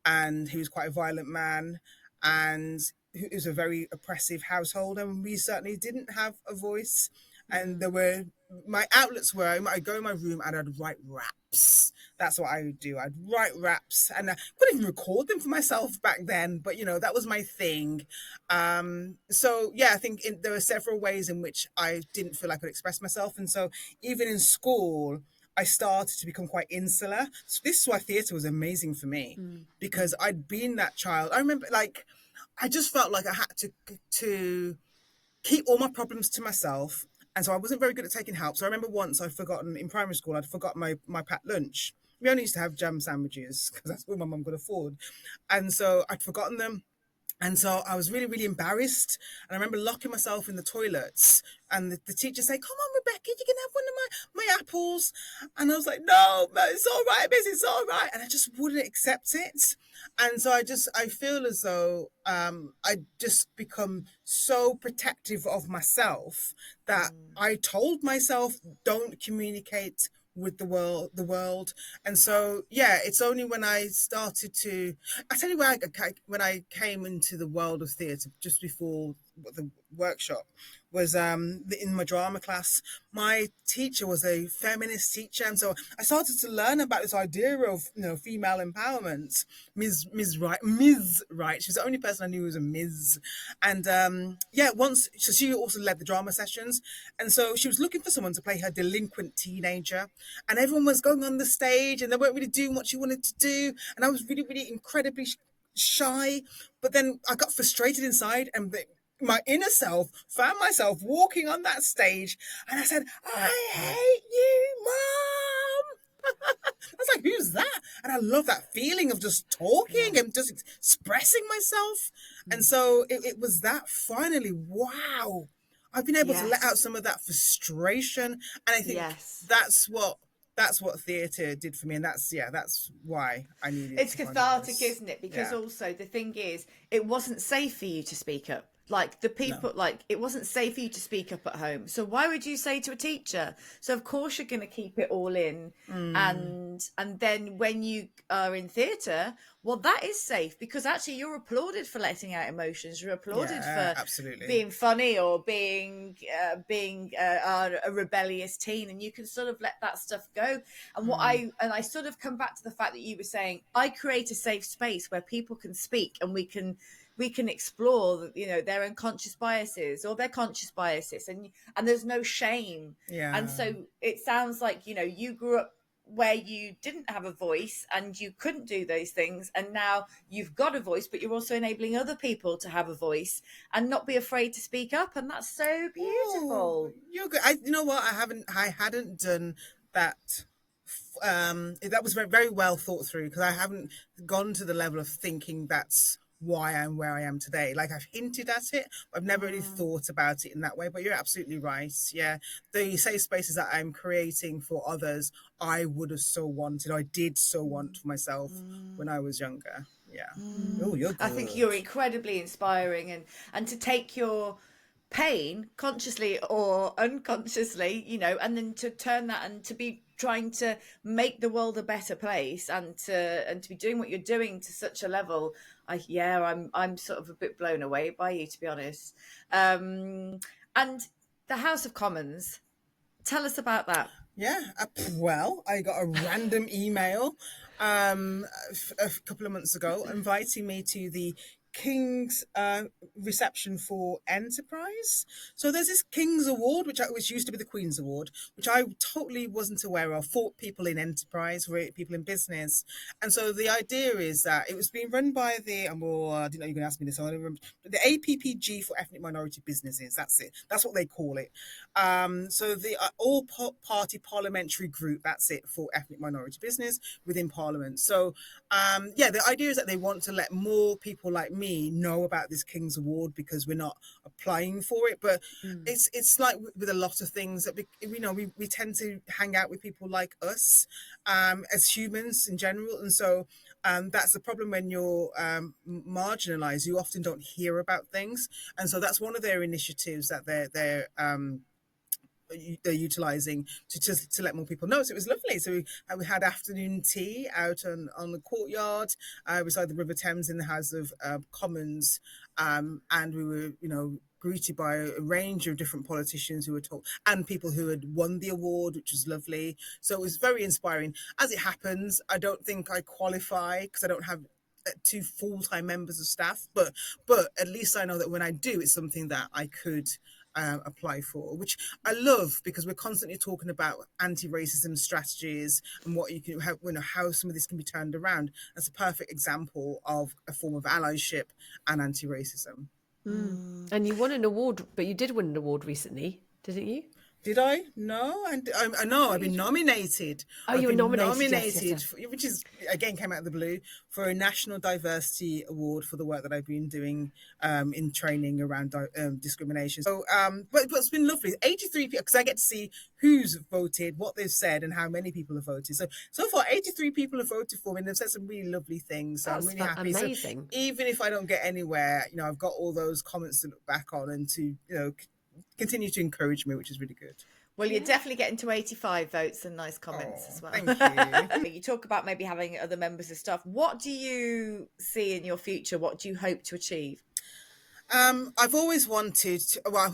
And he was quite a violent man, and it was a very oppressive household, and we certainly didn't have a voice. And my outlets were, I'd go in my room and I'd write raps. That's what I would do. I'd write raps, and I couldn't even record them for myself back then, but that was my thing. So yeah, I think there were several ways in which I didn't feel I could express myself. And so even in school, I started to become quite insular. So this is why theatre was amazing for me, because I'd been that child. I remember, I just felt like I had to keep all my problems to myself. And so I wasn't very good at taking help. So I remember once in primary school, I'd forgotten my packed lunch. We only used to have jam sandwiches because that's all my mum could afford. And so I'd forgotten them. And so I was really, really embarrassed. And I remember locking myself in the toilets, and the teacher say, "Come on, Rebecca, you can have one of my apples." And I was like, "No, it's all right, miss, it's all right." And I just wouldn't accept it. And so I feel as though I just become so protective of myself that I told myself, don't communicate with the world. And so yeah, it's only when I started to, I tell you, when I came into the world of theatre just before the workshop was in my drama class. My teacher was a feminist teacher, and so I started to learn about this idea of female empowerment. Ms. Wright, she was the only person I knew who was a Ms. And so she also led the drama sessions, and so she was looking for someone to play her delinquent teenager, and everyone was going on the stage and they weren't really doing what she wanted to do, and I was really, really incredibly shy. But then I got frustrated inside, and my inner self found myself walking on that stage, and I said, "I hate you, Mom." I was like, "Who's that?" And I love that feeling of just talking and just expressing myself. And so it was that finally, wow, I've been able to let out some of that frustration. And I think that's what theatre did for me, and that's why I needed. It's cathartic, isn't it? Because also the thing is, it wasn't safe for you to speak up. Like the people, like it wasn't safe for you to speak up at home. So why would you say to a teacher? So of course you're going to keep it all in. And then when you are in theatre, well, that is safe because actually you're applauded for letting out emotions. You're applauded for absolutely being funny or being a rebellious teen, and you can sort of let that stuff go. And I sort of come back to the fact that you were saying I create a safe space where people can speak and we can explore, you know, their unconscious biases or their conscious biases, and there's no shame. And so it sounds like, you know, you grew up where you didn't have a voice and you couldn't do those things, and now you've got a voice, but you're also enabling other people to have a voice and not be afraid to speak up, and that's so beautiful. You're good. You know what, I hadn't done that. That was very, very well thought through, because I haven't gone to the level of thinking that's why I'm where I am today. Like, I've hinted at it, but I've never really thought about it in that way. But you're absolutely right. Yeah, the safe spaces that I'm creating for others, I would have so wanted. I did so want for myself when I was younger. Yeah. Oh, you're good. I think you're incredibly inspiring, and to take your pain consciously or unconsciously, you know, and then to turn that and to be trying to make the world a better place, and to be doing what you're doing to such a level. I'm sort of a bit blown away by you, to be honest. And the House of Commons, tell us about that. Yeah, well, I got a random email a couple of months ago inviting me to the King's reception for enterprise. So there's this King's Award, which used to be the Queen's Award, which I totally wasn't aware of, for people in enterprise, for people in business. And so the idea is that it was being run by the, I didn't know you were going to ask me this, I don't remember, the APPG for ethnic minority businesses. That's it. That's what they call it. So the all-party parliamentary group, that's it, for ethnic minority business within Parliament. So the idea is that they want to let more people like me know about this King's Award, because we're not applying for it. But it's like with a lot of things that we tend to hang out with people like us as humans in general, and so that's the problem when you're marginalized. You often don't hear about things, and so that's one of their initiatives that they're utilizing to let more people know. So it was lovely. So we had afternoon tea out on the courtyard beside the River Thames in the House of Commons, and we were, greeted by a range of different politicians who were told, and people who had won the award, which was lovely. So it was very inspiring. As it happens, I don't think I qualify because I don't have 2 full-time members of staff, but at least I know that when I do, it's something that I could apply for, which I love, because we're constantly talking about anti-racism strategies and what you can how some of this can be turned around. That's a perfect example of a form of allyship and anti-racism. And you won an award, but you did win an award recently, didn't you? Did I? No, I know I've been nominated. Oh, you were nominated. Yes. Which is, again, came out of the blue, for a National Diversity Award for the work that I've been doing in training around discrimination. So, but it's been lovely. 83 people, because I get to see who's voted, what they've said, and how many people have voted. So far, 83 people have voted for me, and they've said some really lovely things. So I'm really happy. Amazing. So even if I don't get anywhere, I've got all those comments to look back on and to continue to encourage me, which is really good. Well, you're definitely getting to 85 votes and nice comments as well. Thank you. You talk about maybe having other members of staff. What do you see in your future? What do you hope to achieve? I've always wanted to, I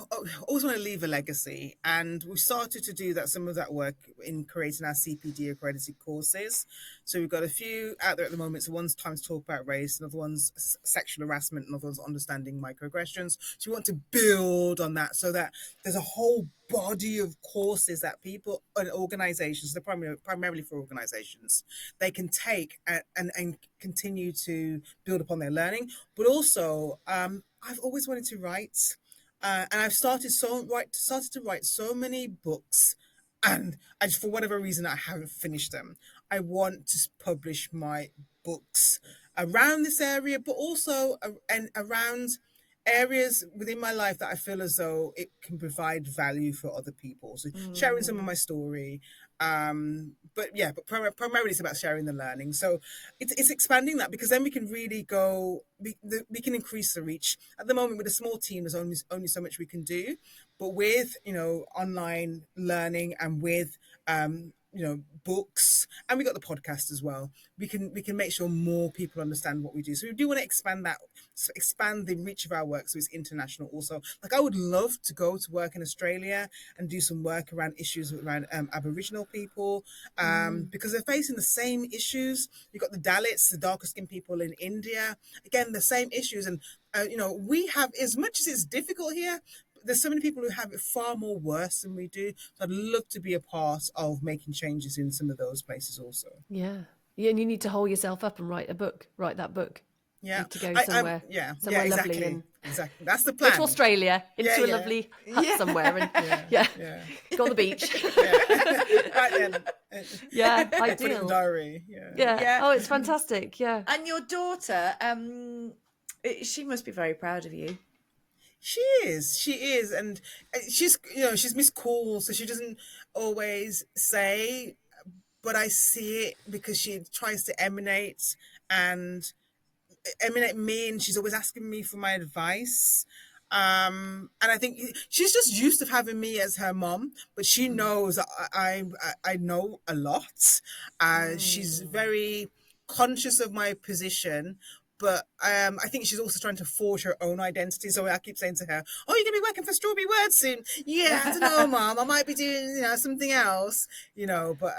always want to leave a legacy, and we started to do some of that work in creating our CPD accredited courses. So we've got a few out there at the moment. So one's Time to Talk About Race, another one's Sexual Harassment, another one's Understanding Microaggressions. So we want to build on that, so that there's a whole body of courses that people and organizations, they're primarily for organizations, they can take and continue to build upon their learning. But also, I've always wanted to write, and I've started to write so many books, and I just, for whatever reason, I haven't finished them. I want to publish my books around this area, but also and around areas within my life that I feel as though it can provide value for other people. So sharing some of my story. But primarily it's about sharing the learning. So it's expanding that, because then we can really go, we can increase the reach. At the moment, with a small team, there's only so much we can do. But with, online learning, and with, books, and we got the podcast as well, we can make sure more people understand what we do. So we do want to expand the reach of our work, so it's international also. Like, I would love to go to work in Australia and do some work around issues around Aboriginal people, because they're facing the same issues. You've got the Dalits, the darker skinned people in India, again, the same issues. And we have, as much as it's difficult here, there's so many people who have it far more worse than we do. So I'd love to be a part of making changes in some of those places also. Yeah, and you need to hold yourself up and write that book. Yeah, you need to go somewhere, somewhere exactly, lovely. Exactly, that's the plan. Go to Australia, into a lovely hut somewhere, and go on the beach. Right then. Yeah, Put it in ideal. the diary. Yeah. Oh, it's fantastic. Yeah. And your daughter, she must be very proud of you. She is, and she's Miss Cool, so she doesn't always say, but I see it because she tries to emanate me, and she's always asking me for my advice. And I think she's just used to having me as her mom, but she knows that I know a lot. She's very conscious of my position, but I think she's also trying to forge her own identity. So I keep saying to her, "Oh, you're gonna be working for Strawberry Word soon?" Yeah, I don't know, Mom. I might be doing something else. But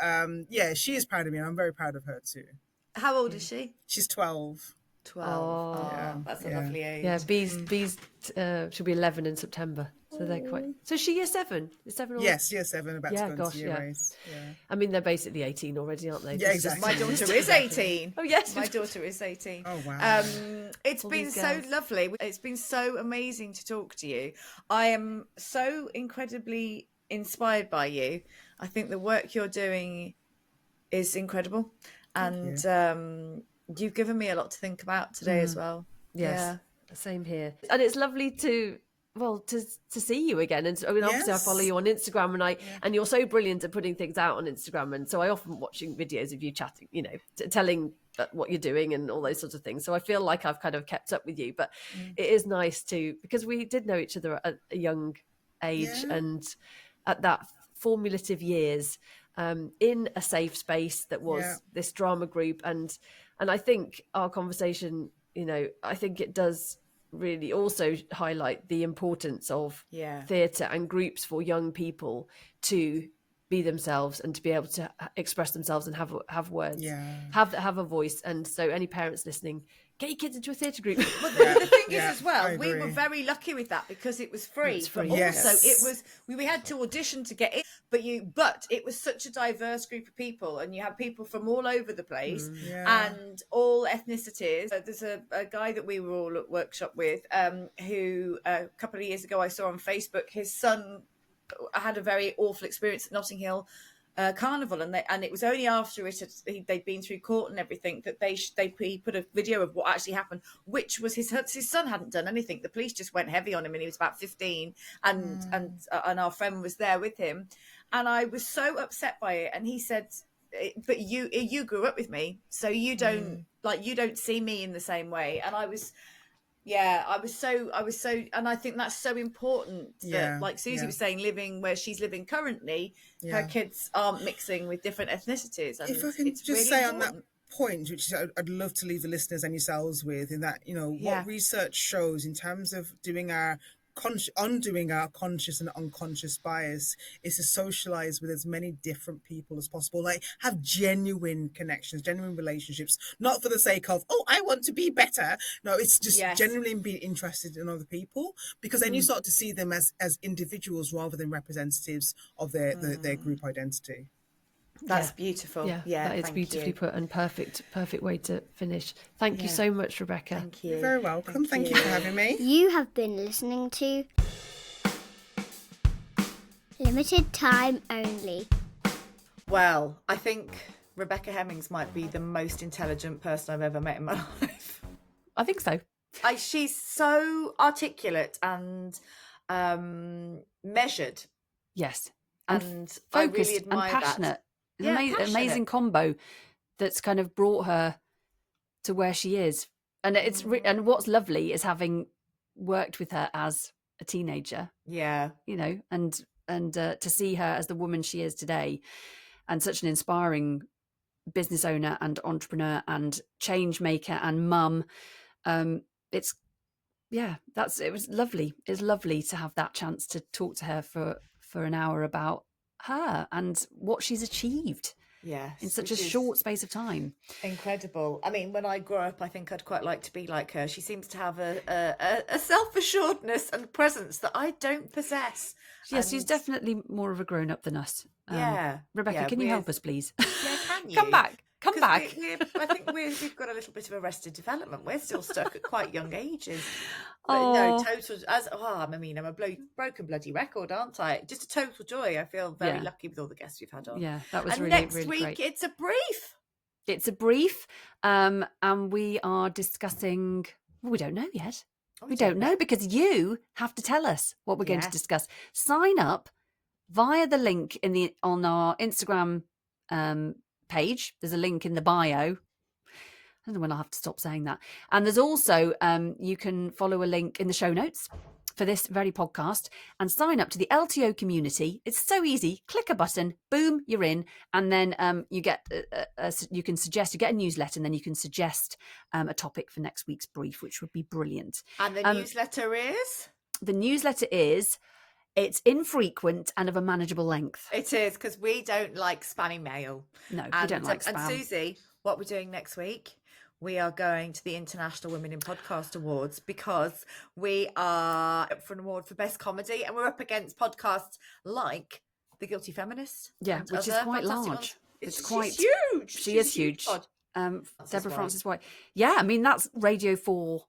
she is proud of me, and I'm very proud of her too. How old is she? She's 12. 12. Oh, that's a lovely age. Yeah, Bee's she'll be 11 in September. So they're quite. So is she year 7? Is 7 or... Yes, year 7, about to go into year 8. Yeah. I mean, they're basically 18 already, aren't they? Yeah, exactly. My daughter is 18. Oh yes, my daughter is 18. Oh wow. It's been so lovely. It's been so amazing to talk to you. I am so incredibly inspired by you. I think the work you're doing is incredible, and you've given me a lot to think about today as well. Yes, same here. And it's lovely to see you again. And I mean, obviously I follow you on Instagram, and you're so brilliant at putting things out on Instagram. And so I often watching videos of you chatting, telling what you're doing and all those sorts of things. So I feel like I've kind of kept up with you, but it is nice because we did know each other at a young age and at that formative years, in a safe space that was this drama group. And I think our conversation, I think it does really also highlight the importance of theatre and groups for young people to be themselves and to be able to express themselves and have words, have a voice. And so any parents listening, get your kids into a theatre group. But the thing is as well, we were very lucky with that because it was free. It's free. But also it was, we had to audition to get in, but it was such a diverse group of people, and you had people from all over the place and all ethnicities. There's a guy that we were all at workshop with, who a couple of years ago I saw on Facebook, his son had a very awful experience at Notting Hill Carnival, and it was only after they'd been through court and everything that he put a video of what actually happened, which was his son hadn't done anything. The police just went heavy on him, and he was about 15, and our friend was there with him, and I was so upset by it. And he said, "But you grew up with me, so you don't you don't see me in the same way." And I was so, and I think that's so important that, like Susie was saying, living where she's living currently, her kids aren't mixing with different ethnicities. And if I can just really say important. On that point, which I'd love to leave the listeners and yourselves with, in that, what research shows in terms of undoing our conscious and unconscious bias is to socialize with as many different people as possible, like have genuine connections, genuine relationships, not for the sake of, oh, I want to be better. No, it's just genuinely being interested in other people, because then you start to see them as individuals rather than representatives of their group identity. That's beautiful. Yeah, that is beautifully put, and perfect way to finish. Thank you so much, Rebbecca. Thank you. You're very welcome. Thank you for having me. You have been listening to Limited Time Only. Well, I think Rebbecca Hemmings might be the most intelligent person I've ever met in my life. I think so. She's so articulate and measured. Yes. And focused I really admire and passionate. that. It's amazing combo that's kind of brought her to where she is. And and what's lovely is having worked with her as a teenager. Yeah. You know, and to see her as the woman she is today, and such an inspiring business owner and entrepreneur and change maker and mum. It was lovely. It's lovely to have that chance to talk to her for an hour about her and what she's achieved. Yes, in such a short space of time. Incredible. I mean, when I grow up, I think I'd quite like to be like her. She seems to have a self-assuredness and presence that I don't possess. Yes, she's definitely more of a grown-up than us. Rebecca, can you help us, please? Yeah, can you? Come back. I think we've got a little bit of arrested development. We're still stuck at quite young ages. But no, total. I'm a broken bloody record, aren't I? Just a total joy. I feel very lucky with all the guests we've had on. Yeah, that was really, next really week, great. it's a brief. It's a brief, and we are discussing. Well, we don't know yet. We don't know because you have to tell us what we're going to discuss. Sign up via the link on our Instagram page. There's a link in the bio. I don't know when I'll have to stop saying that. And there's also you can follow a link in the show notes for this very podcast and sign up to the LTO community. It's so easy. Click a button, boom, you're in, and then you get you get a newsletter, and then you can suggest a topic for next week's brief, which would be brilliant. And the newsletter is? The newsletter is. It's infrequent and of a manageable length. It is, because we don't like spammy mail. No, we don't like spam. And Susie, what we're doing next week, we are going to the International Women in Podcast Awards because we are up for an award for Best Comedy, and we're up against podcasts like The Guilty Feminist. Yeah, which is quite large. She's huge. She is huge. Deborah Francis White. Yeah, I mean, that's Radio 4,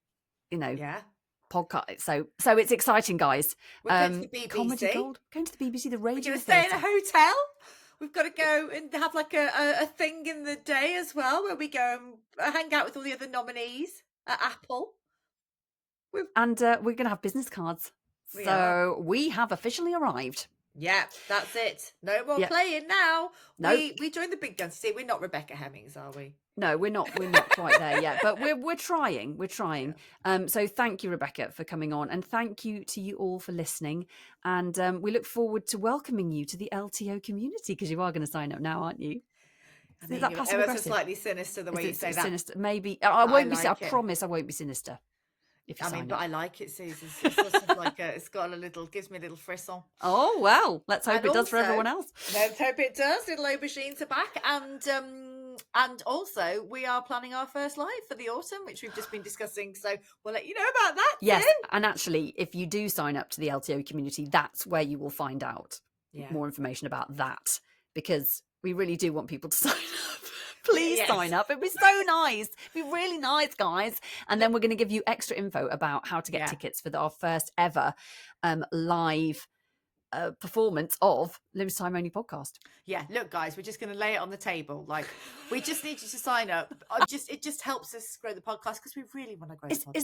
Yeah. podcast. So it's exciting, guys. We're going to the BBC. Comedy Gold. Going to the BBC, the radio. We're going to stay in a hotel. We've got to go and have like a thing in the day as well, where we go and hang out with all the other nominees at Apple. And we're going to have business cards. We have officially arrived. Yeah, that's it. No more playing now. Nope. We joined the big guns. See, we're not Rebbecca Hemmings, are we? No, we're not quite there yet, but we're trying. Yeah. So thank you, Rebecca, for coming on, and thank you to you all for listening. And we look forward to welcoming you to the LTO community, because you are going to sign up now, aren't you? Is that passive aggressive? Slightly sinister the way you say that. Sinister, maybe. I won't be. I promise, I won't be sinister. But I like it, Susan. It's sort of like gives me a little frisson. Oh well, let's hope it does for everyone else. Let's hope it does. Little aubergines are back, and also we are planning our first live for the autumn, which we've just been discussing. So we'll let you know about that. Yes, soon. And actually, if you do sign up to the LTO community, that's where you will find out more information about that, because we really do want people to sign up. Please sign up. It'd be so nice. It'd be really nice, guys. And then we're going to give you extra info about how to get tickets for our first ever live performance of Limited Time Only podcast. Yeah, look, guys, we're just going to lay it on the table. Like, we just need you to sign up. It just helps us grow the podcast, because we really want to grow the podcast.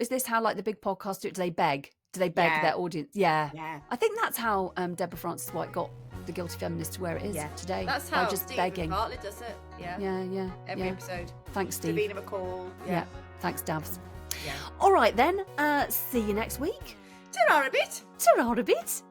Is this how like the big podcasts do it? Do they beg their audience? Yeah. I think that's how Deborah Francis White got The Guilty Feminist to where it is today. That's how just Stephen begging. Bartlett does it. Yeah. Every episode. Thanks, Steve. Davina McCall. Yeah. Thanks, Davs. Yeah. All right then. See you next week. Ta-ra a bit. Ta-ra a bit.